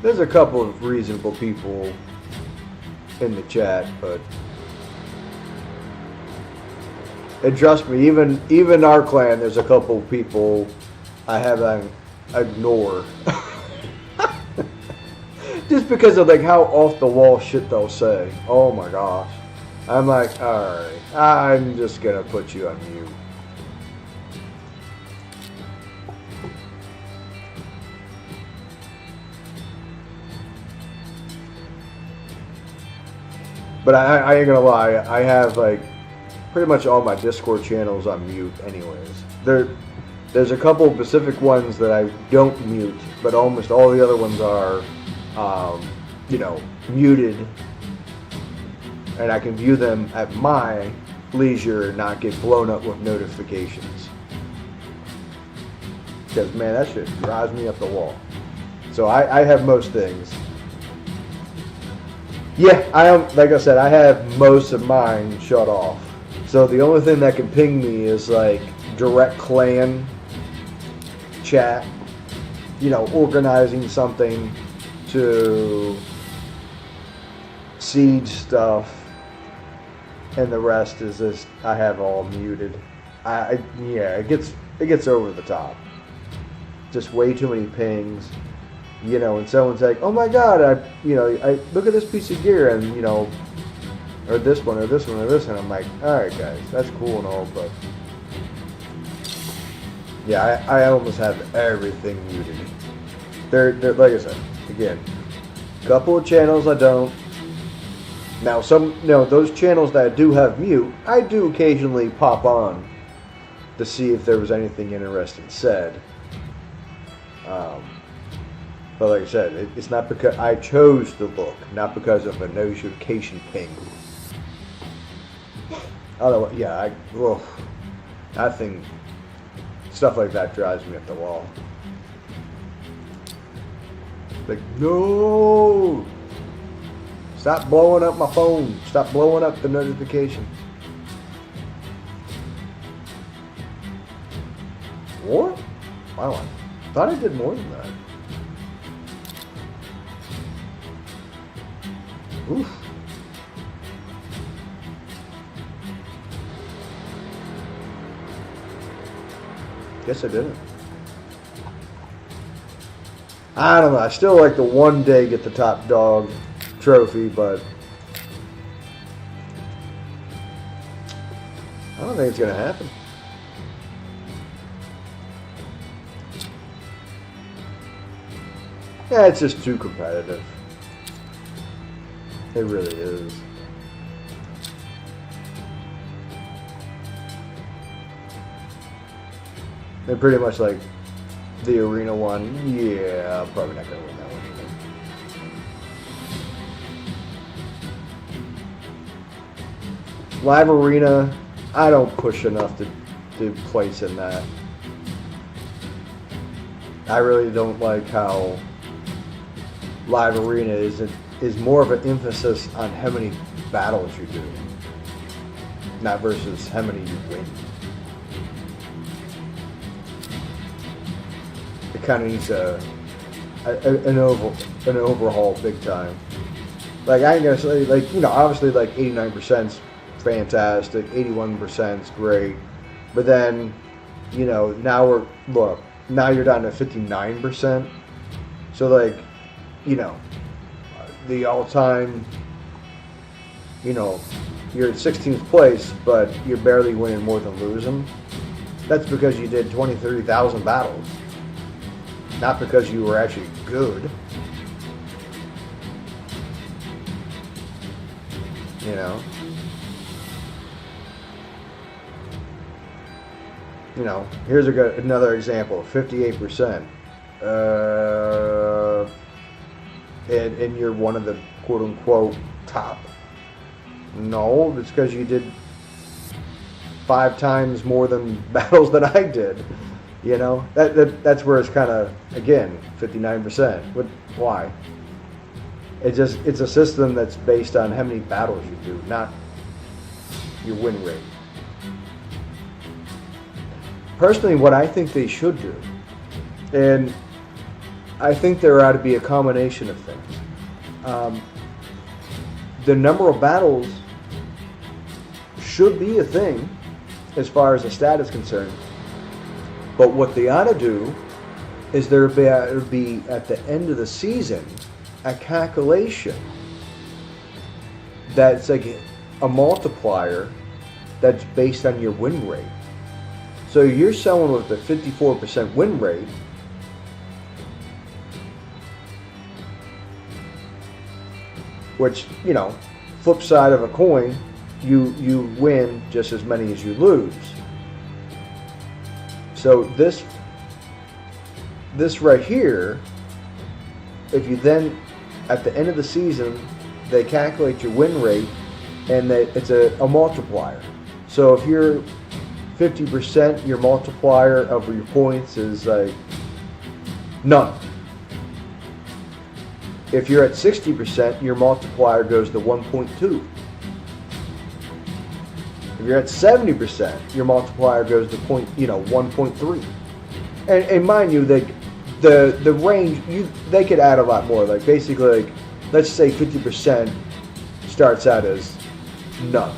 There's a couple of reasonable people in the chat, but... And trust me, even our clan, there's a couple of people I have to ignore. Just because of, like, how off the wall shit they'll say. Oh my gosh. I'm like, alright, I'm just gonna put you on mute. But I ain't gonna lie, I have, like, pretty much all my Discord channels on mute anyways. There's a couple of specific ones that I don't mute, but almost all the other ones are, you know, muted. And I can view them at my leisure and not get blown up with notifications. Because, man, that shit drives me up the wall. So I have most things. Yeah, like I said, I have most of mine shut off. So the only thing that can ping me is, like, direct clan chat. You know, organizing something to siege stuff. And the rest is just, I have all muted. Yeah, it gets over the top. Just way too many pings, you know. And someone's like, "Oh my God, I look at this piece of gear, and you know, or this one, or this one, or this one." I'm like, "All right, guys, that's cool and all, but yeah, I almost have everything muted." They're like I said, again, a couple of channels I don't. Now, those channels that do have mute, I do occasionally pop on to see if there was anything interesting said. But like I said, it's not because I chose to look, not because of a notification ping. Otherwise, yeah, I think stuff like that drives me up the wall. Like, no! Stop blowing up my phone. Stop blowing up the notification. What? Wow, I thought I did more than that. Oof. Guess I didn't. I don't know. I still like the one day get the top dog trophy, but I don't think it's going to happen. Yeah, it's just too competitive. It really is. They're pretty much like the arena one. Yeah, I'm probably not going to win that one either. Live arena, I don't push enough to place in that. I really don't like how live arena is more of an emphasis on how many battles you do, not versus how many you win. It kind of needs an overhaul big time. Like, I ain't gonna say, like, obviously, like, 89%'s fantastic, 81%'s great, but then, now you're down to 59%. So, like, the all-time, you're at 16th place, but you're barely winning more than losing. That's because you did 30,000 battles. Not because you were actually good. Here's another example. 58%. And you're one of the quote-unquote top. No, it's because you did 5 times more than battles than I did. That's where it's kind of, again, 59%. Why? It's a system that's based on how many battles you do, not your win rate. Personally, what I think they should do, and I think there ought to be a combination of things. The number of battles should be a thing as far as the stat is concerned. But what they ought to do is there would be at the end of the season a calculation that's like a multiplier that's based on your win rate. So you're someone with a 54% win rate. Which, flip side of a coin, you win just as many as you lose. So this right here, if you then, at the end of the season, they calculate your win rate, and it's a multiplier. So if you're 50%, your multiplier of your points is like none. If you're at 60%, your multiplier goes to 1.2. If you're at 70%, your multiplier goes to 1.3. And mind you, the range, they could add a lot more. Like, basically, like, let's say 50% starts out as none,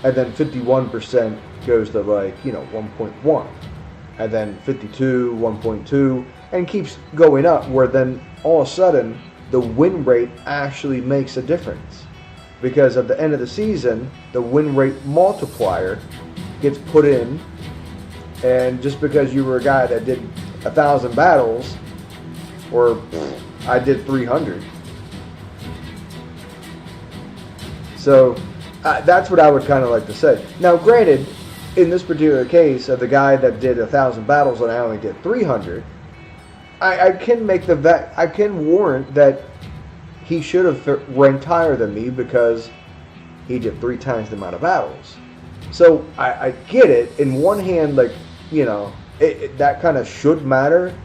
and then 51% goes to 1.1, and then 52, 1.2, and keeps going up. Where then all of a sudden the win rate actually makes a difference, because at the end of the season the win rate multiplier gets put in, and just because you were a guy that did 1,000 battles, or I did 300, So that's what I would kind of like to say. Now, granted, in this particular case of the guy that did 1,000 battles and I only did 300, I can make I can warrant that he should have ranked higher than me because he did 3 times the amount of battles. So I get it. In one hand, like, you know, that kind of should matter,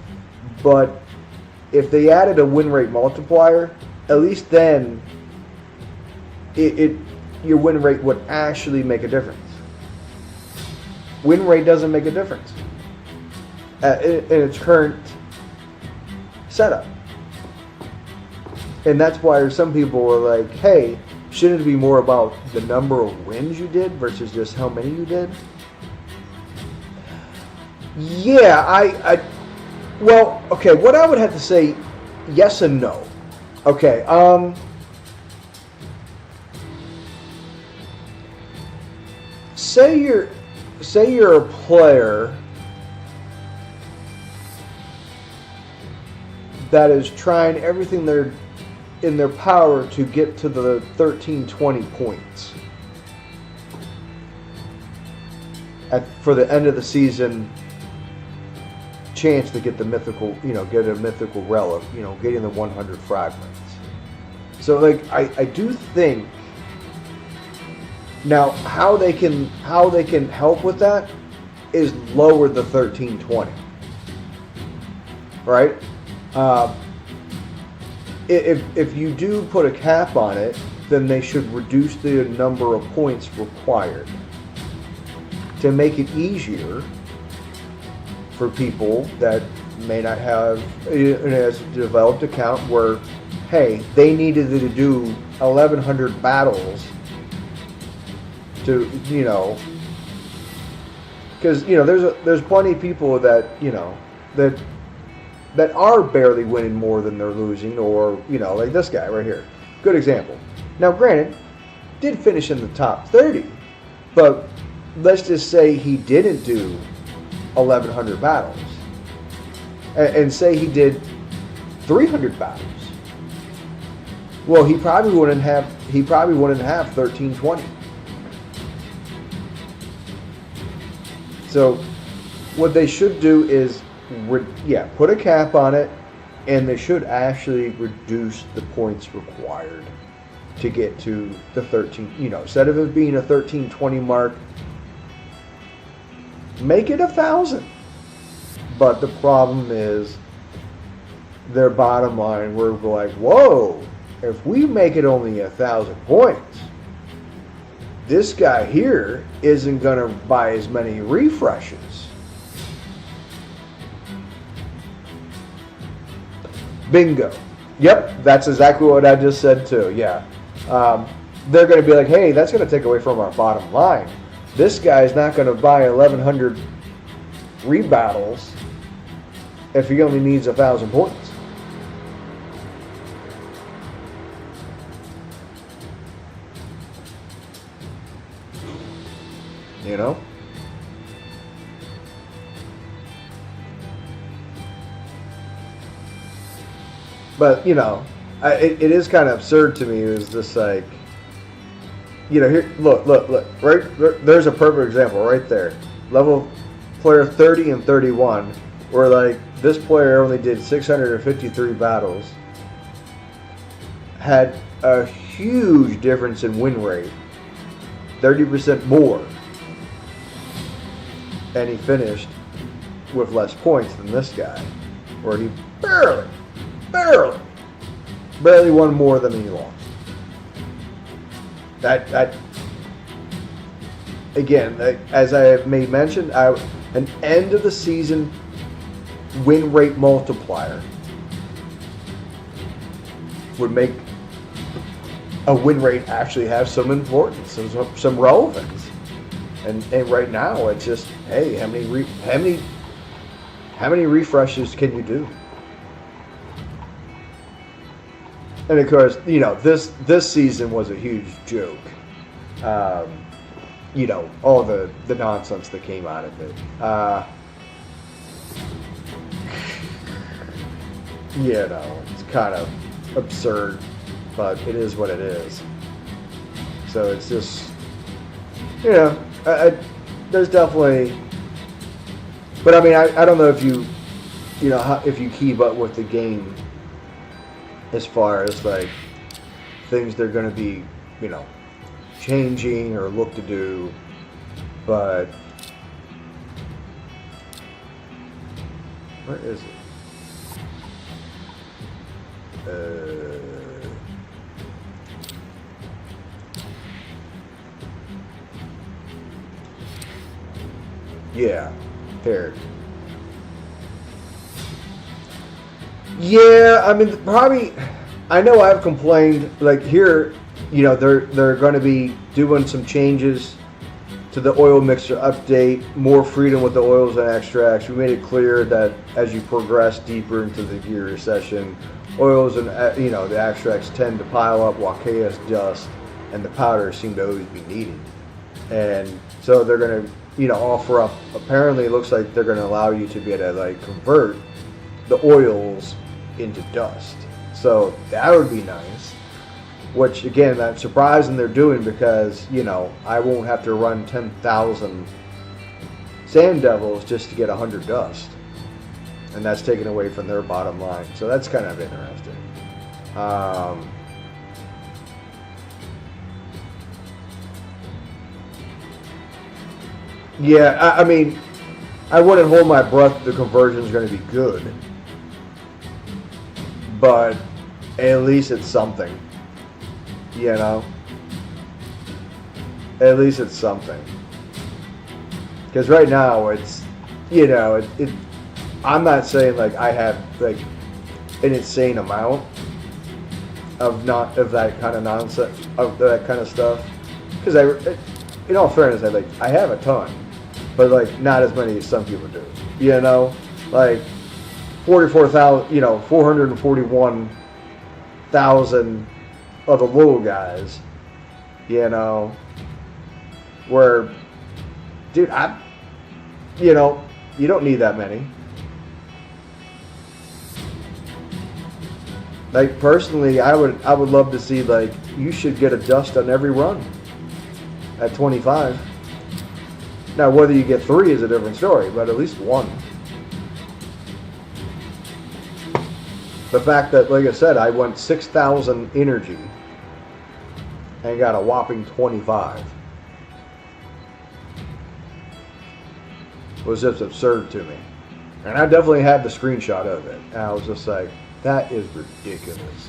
but if they added a win rate multiplier, at least then your win rate would actually make a difference. Win rate doesn't make a difference in its current setup. And that's why some people are like, hey, shouldn't it be more about the number of wins you did versus just how many you did? Yeah, well, okay, what I would have to say, yes and no. Okay, say you're a player that is trying everything in their power to get to the 13-20 points for the end of the season chance to get the mythical, get a mythical relic, getting the 100 fragments. So, like, I do think now how they can help with that is lower the 13-20, right? If you do put a cap on it, then they should reduce the number of points required to make it easier for people that may not have a developed account where, hey, they needed to do 1,100 battles to, because there's plenty of people that that are barely winning more than they're losing, or like this guy right here, good example. Now, granted, did finish in the top 30, but let's just say he didn't do 1,100 battles, and say he did 300 battles. Well, he probably wouldn't have 13-20. So what they should do is, put a cap on it, and they should actually reduce the points required to get to the 13. Instead of it being a 13-20 mark, make it 1,000. But the problem is their bottom line. We're like, whoa! If we make it only 1,000 points, this guy here isn't going to buy as many refreshes. Bingo. Yep, that's exactly what I just said too. Yeah. They're going to be like, hey, that's going to take away from our bottom line. This guy's not going to buy 1,100 rebattles if he only needs 1,000 points. But, it is kind of absurd to me. It was just like, here, look, right, there's a perfect example right there. Level player 30 and 31, where, like, this player only did 653 battles, had a huge difference in win rate, 30% more, and he finished with less points than this guy, where he barely won more than he lost. That again, as I have made mention, an end of the season win rate multiplier would make a win rate actually have some importance, some relevance. And right now it's just, hey, how many refreshes can you do? And of course, this season was a huge joke. All the nonsense that came out of it. It's kind of absurd, but it is what it is. So it's just, you know, there's definitely, but I mean, I don't know if you know, if you keep up with the game as far as like things they're going to be, you know, changing or look to do, but where is it? Yeah, there. Yeah, I mean, probably. I know I've complained. Like here, you know, they're going to be doing some changes to the oil mixer update. More freedom with the oils and extracts. We made it clear that as you progress deeper into the gear recession, oils and you know the extracts tend to pile up while chaos dust and the powders seem to always be needed. And so they're going to, you know, offer up. Apparently, it looks like they're going to allow you to be able to like convert the oils into dust. So that would be nice. Which again, I'm surprising they're doing because, you know, I won't have to run 10,000 Sand Devils just to get 100 dust, and that's taken away from their bottom line. So that's kind of interesting. Yeah, I mean, I wouldn't hold my breath. The conversion is going to be good, but at least it's something. You know, at least it's something. Because right now it's, you know, I'm not saying like I have like an insane amount of not of that kind of nonsense, of that kind of stuff. Because in all fairness, I have a ton, but like not as many as some people do. You know, like 44,000, you know, 441,000 of the little guys, you know, where, dude, you know, you don't need that many. Like personally, I would love to see like you should get a dust on every run at 25. Now whether you get 3 is a different story, but at least 1. The fact that, like I said, I went 6,000 energy and got a whopping 25 was just absurd to me. And I definitely had the screenshot of it. And I was just like, that is ridiculous.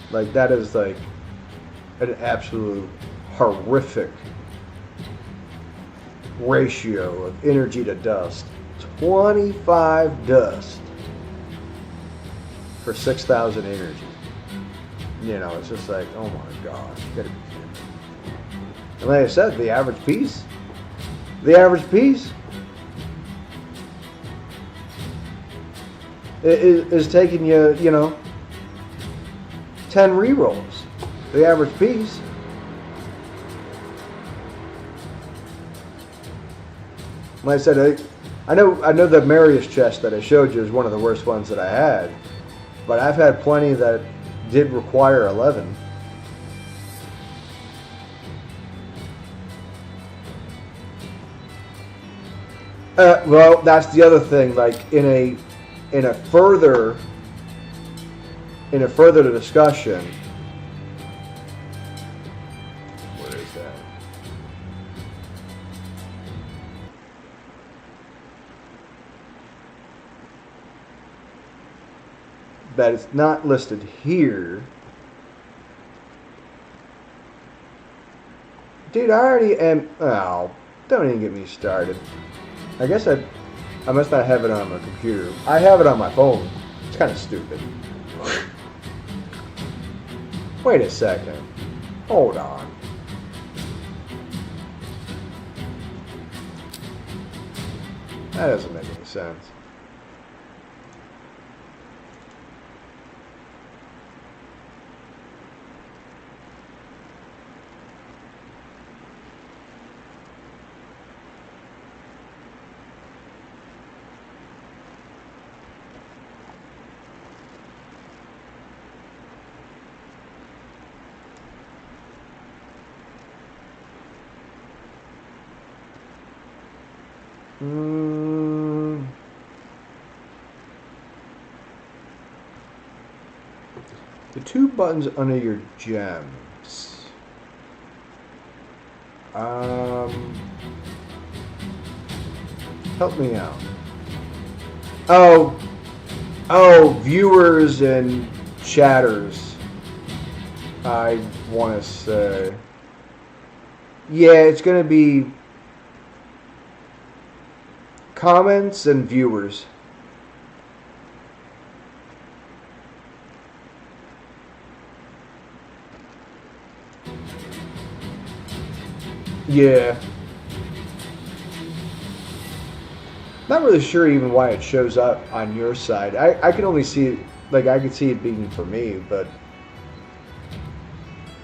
Like, that is like an absolute horrific ratio of energy to dust. 25 dust for 6,000 energy. You know, it's just like, oh my gosh, you gotta be kidding me. And like I said, the average piece is taking you, you know, 10 rerolls. The average piece. Like I said, I know the Marius chest that I showed you is one of the worst ones that I had, but I've had plenty that did require 11. Well, that's the other thing. Like in a further discussion. What is that? That is not listed here. Dude, I already am. Oh, don't even get me started. I guess I must not have it on my computer. I have it on my phone. It's kind of stupid. Wait a second. Hold on. That doesn't make any sense. Mm, the two buttons under your gems. Um, help me out. Oh, viewers and chatters. I want to say. Yeah, it's going to be comments and viewers. Yeah. Not really sure even why it shows up on your side. I can only see it, like, I could see it being for me, but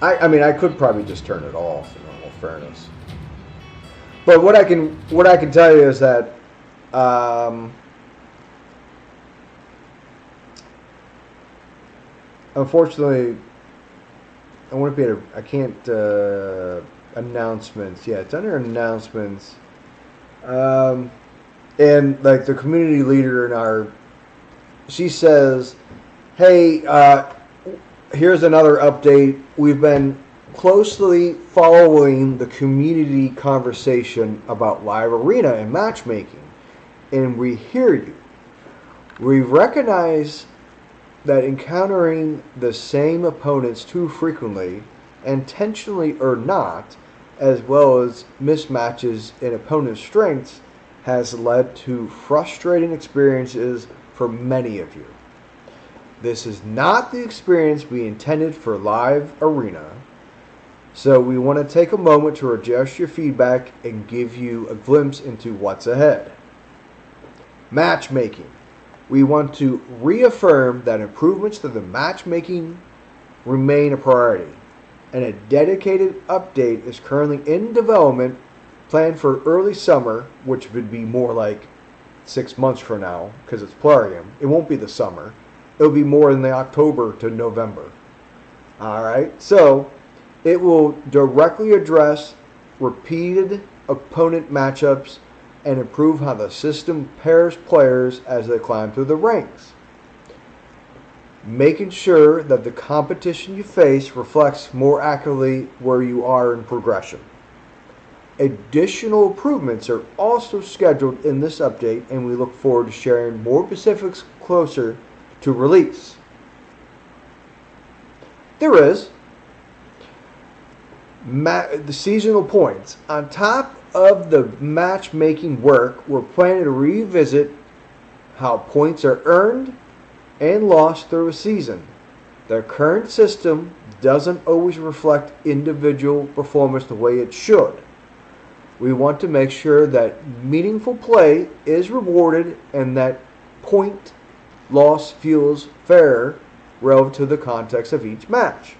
I mean, I could probably just turn it off in all fairness. But what I can tell you is that um, unfortunately, I want to be able to, I can't announcements. Yeah, it's under announcements. Um, and like the community leader in our, she says, "Hey, here's another update. We've been closely following the community conversation about live arena and matchmaking, and we hear you. We recognize that encountering the same opponents too frequently, intentionally or not, as well as mismatches in opponent strengths, has led to frustrating experiences for many of you. This is not the experience we intended for live arena, so we want to take a moment to adjust your feedback and give you a glimpse into what's ahead. Matchmaking. We want to reaffirm that improvements to the matchmaking remain a priority, and a dedicated update is currently in development, planned for early summer, which would be more like 6 months from now because it's Plarium. It won't be the summer. It'll be more in the October to November. All right, so it will directly address repeated opponent matchups and improve how the system pairs players as they climb through the ranks, making sure that the competition you face reflects more accurately where you are in progression. Additional improvements are also scheduled in this update, and we look forward to sharing more specifics closer to release. There is the seasonal points. On top of the matchmaking work, we're planning to revisit how points are earned and lost through a season. The current system doesn't always reflect individual performance the way it should. We want to make sure that meaningful play is rewarded and that point loss feels fair relative to the context of each match.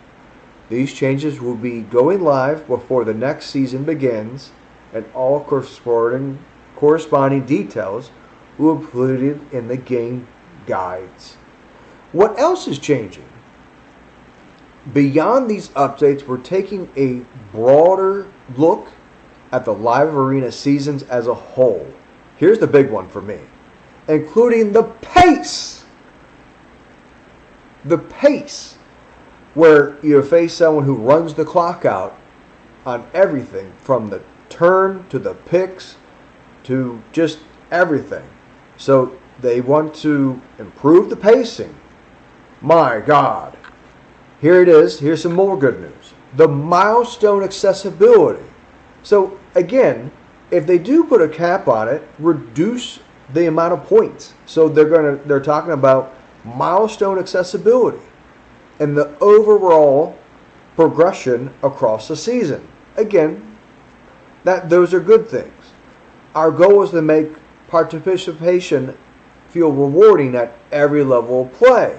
These changes will be going live before the next season begins, and all corresponding details will be included in the game guides. What else is changing? Beyond these updates, we're taking a broader look at the live arena seasons as a whole. Here's the big one for me, including the pace. The pace, where you face someone who runs the clock out on everything from the turn to the picks to just everything. So they want to improve the pacing. My God. Here it is. Here's some more good news. The milestone accessibility. So again, if they do put a cap on it, reduce the amount of points. So they're talking about milestone accessibility and the overall progression across the season. Again, those are good things. Our goal is to make participation feel rewarding at every level of play.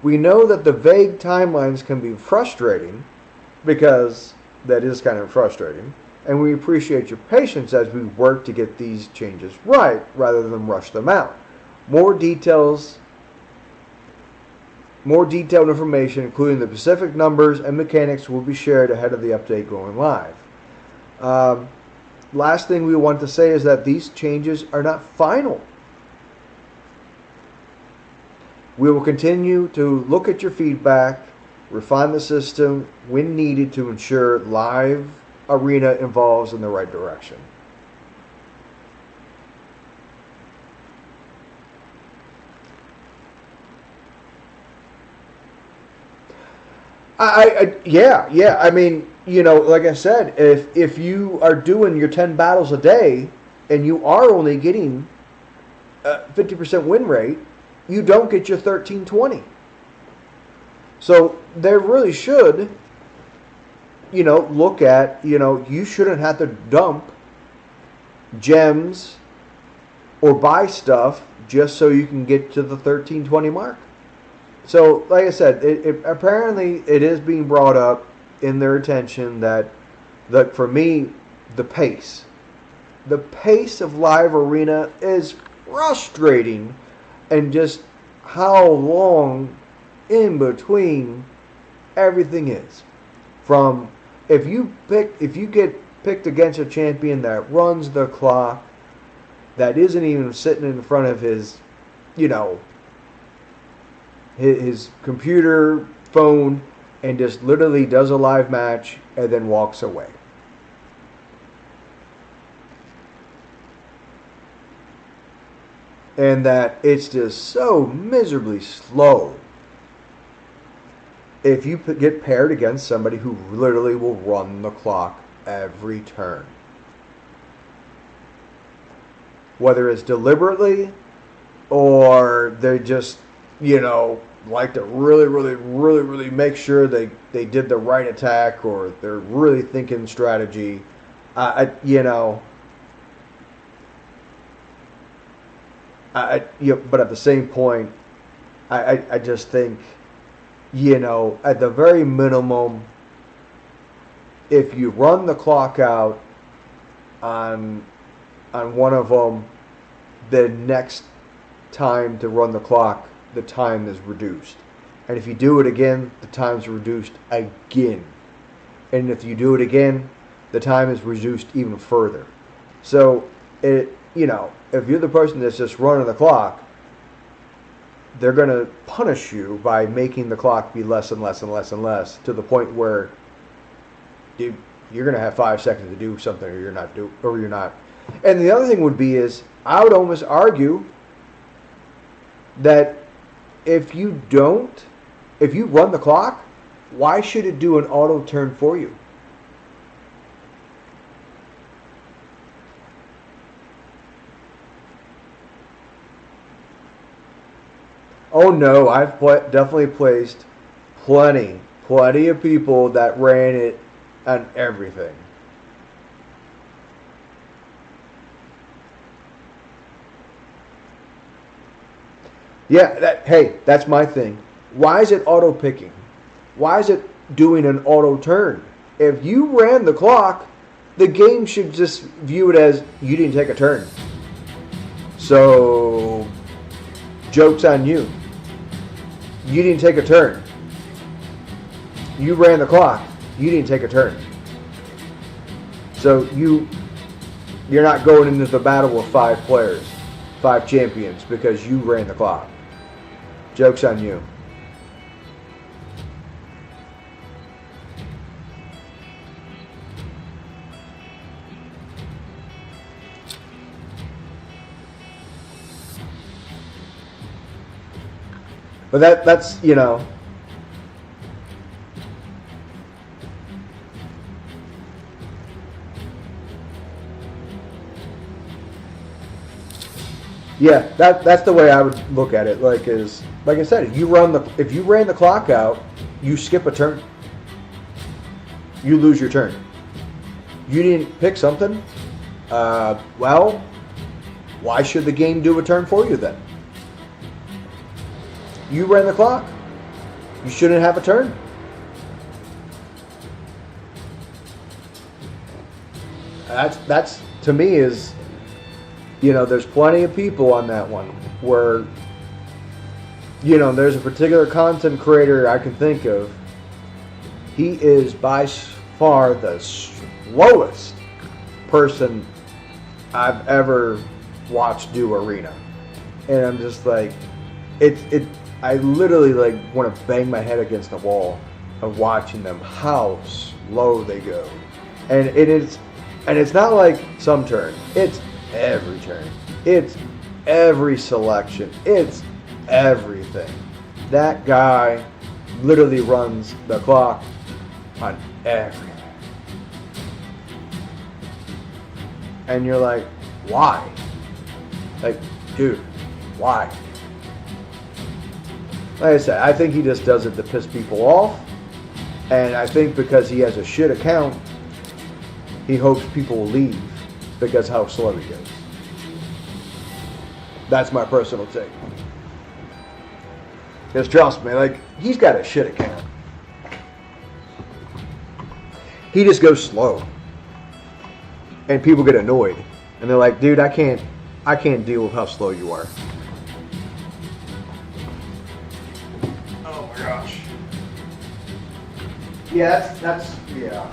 We know that the vague timelines can be frustrating, because that is kind of frustrating, and we appreciate your patience as we work to get these changes right rather than rush them out. More detailed information, including the specific numbers and mechanics, will be shared ahead of the update going live. last thing we want to say is that these changes are not final. We will continue to look at your feedback, refine the system when needed to ensure live arena evolves in the right direction. Yeah. I mean, like I said, if you are doing your 10 battles a day and you are only getting a 50% win rate, you don't get your 1320. So they really should, look at, you shouldn't have to dump gems or buy stuff just so you can get to the 1320 mark. So, like I said, apparently it is being brought up in their attention that for me, the pace of live arena is frustrating, and just how long in between everything is. From if you get picked against a champion that runs the clock, that isn't even sitting in front of his computer, phone, and just literally does a live match and then walks away. And that it's just so miserably slow if you get paired against somebody who literally will run the clock every turn. Whether it's deliberately or they just like to really make sure they did the right attack, or they're really thinking strategy. But at the same point, I just think, at the very minimum, if you run the clock out on one of them, the next time to run the clock, the time is reduced. And if you do it again, the time's reduced again. And if you do it again, the time is reduced even further. So, if you're the person that's just running the clock, they're going to punish you by making the clock be less and less and less and less, to the point where you're going to have 5 seconds to do something, or you're not. And the other thing would be is, I would almost argue that if you run the clock, why should it do an auto turn for you? Oh no, I've definitely placed plenty of people that ran it on everything. Yeah, that's my thing. Why is it auto picking? Why is it doing an auto turn? If you ran the clock, the game should just view it as you didn't take a turn. So, joke's on you. You didn't take a turn. You ran the clock. You didn't take a turn. So you're not going into the battle with 5 players, 5 champions, because you ran the clock. Joke's on you. But that's. Yeah, that's the way I would look at it. Like I said, if you ran the clock out, you skip a turn. You lose your turn. You didn't pick something. Well, why should the game do a turn for you then? You ran the clock. You shouldn't have a turn. That's to me is, there's plenty of people on that one where, there's a particular content creator I can think of. He is by far the slowest person I've ever watched do arena. And I'm just like, I literally like want to bang my head against the wall of watching them, how slow they go. And it's not like some turn, it's every turn. It's every selection. It's everything. That guy literally runs the clock on everything. And you're like, why? Like, dude, why? Like I said, I think he just does it to piss people off. And I think because he has a shit account, he hopes people will leave because how slow he goes. That's my personal take. Because trust me, like, he's got a shit account. He just goes slow. And people get annoyed. And they're like, dude, I can't deal with how slow you are. Oh my gosh. Yeah, that's yeah.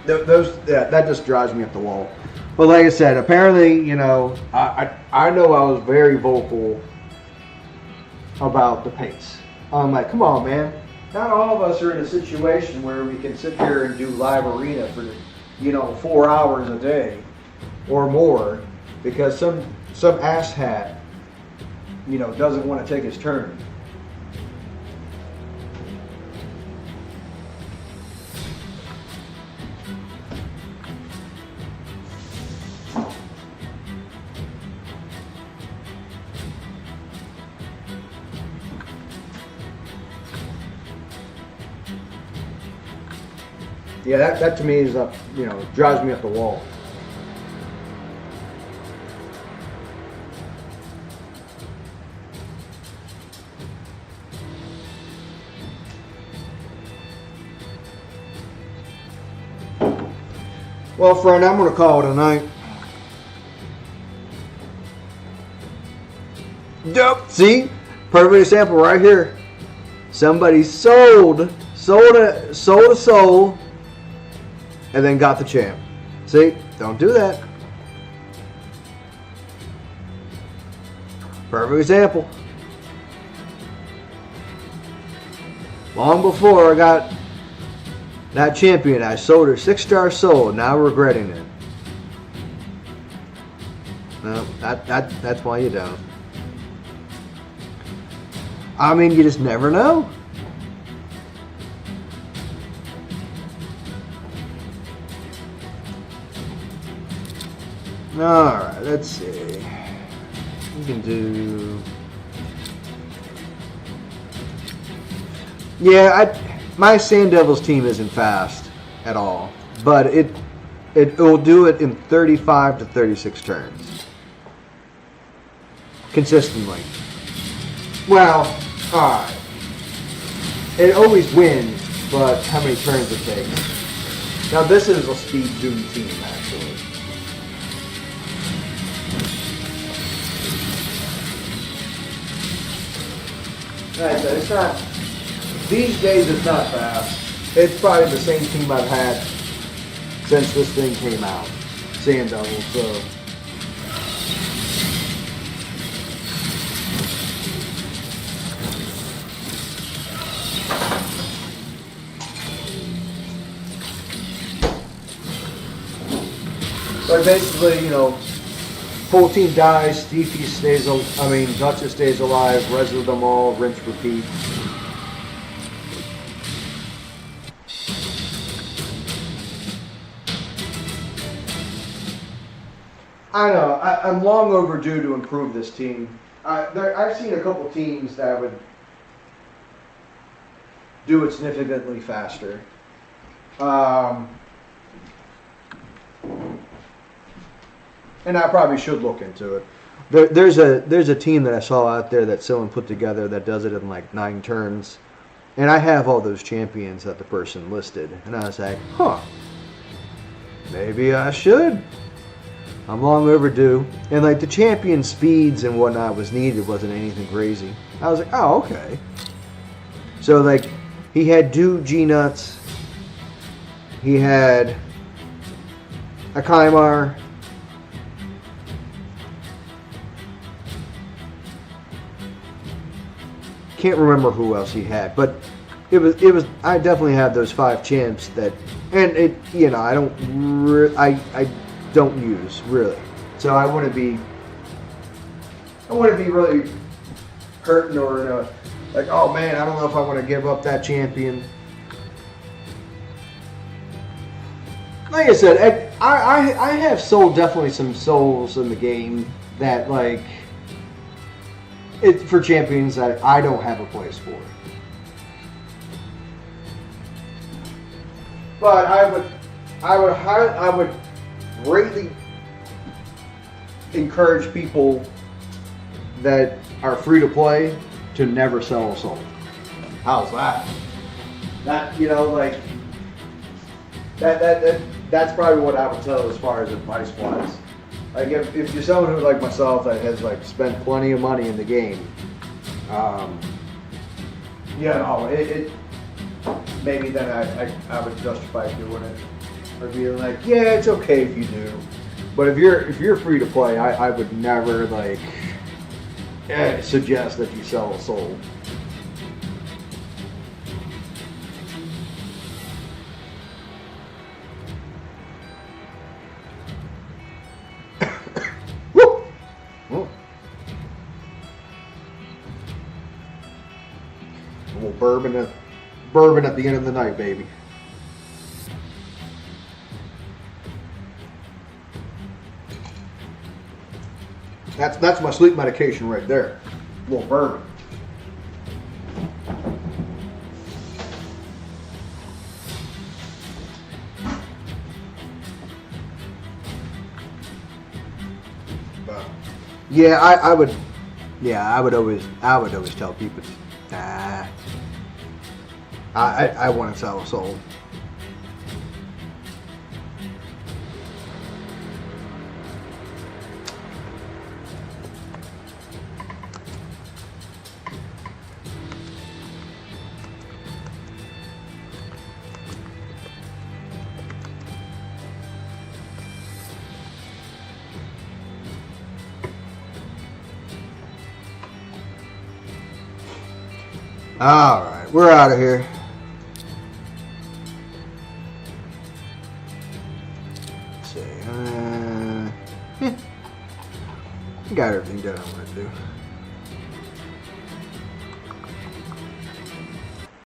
That just drives me up the wall. But like I said, apparently, you know, I know I was very vocal about the pace. I'm like, come on, man. Not all of us are in a situation where we can sit here and do live arena for, 4 hours a day or more because some asshat, doesn't want to take his turn. Yeah, that to me is drives me up the wall. Well, friend, I'm going to call it a night. Yep. See? Perfect example right here. Somebody sold a soul, and then got the champ. See? Don't do that. Perfect example. Long before I got that champion, I sold her 6-star soul, now regretting it. No, that's why you don't. I mean, you just never know. Alright, let's see. We can do... Yeah, my Sand Devils team isn't fast at all. But it will do it in 35 to 36 turns. Consistently. Well, alright. It always wins, but how many turns it takes. Now this is a speed doom team, actually. Like I said, it's not, these days it's not fast. It's probably the same team I've had since this thing came out. Sand Devils, so. But basically, full team dies, Stevie stays, Duchess stays alive, rest of them all, rinse, repeat. I know, I'm long overdue to improve this team. I've seen a couple teams that would do it significantly faster. And I probably should look into it. There's a team that I saw out there that someone put together that does it in like 9 turns. And I have all those champions that the person listed. And I was like, maybe I should. I'm long overdue. And like the champion speeds and whatnot was needed, wasn't anything crazy. I was like, oh, okay. So like he had two G-Nuts. He had a Kymar. Can't remember who else he had, but it was. I definitely have those 5 champs that, and it, you know, I don't use really, so I wouldn't be really hurting or like, oh man, I don't know if I want to give up that champion. Like I said, I have sold definitely some souls in the game that like. It's for champions that I don't have a place for. But I would greatly encourage people that are free to play to never sell a soul. How's that? That, you know, like that's probably what I would tell as far as advice wise. Like if you're someone who like myself that has like spent plenty of money in the game, it maybe then I would justify doing it, or being like, yeah, it's okay if you do, but if you're free to play, I would never like suggest that you sell a soul. A little bourbon at the end of the night, baby. That's my sleep medication right there. A little bourbon. But yeah, I would. Yeah, I would always tell people, nah, I want to sell a soul. All right, we're out of here. Let's see. Got everything done I want to do.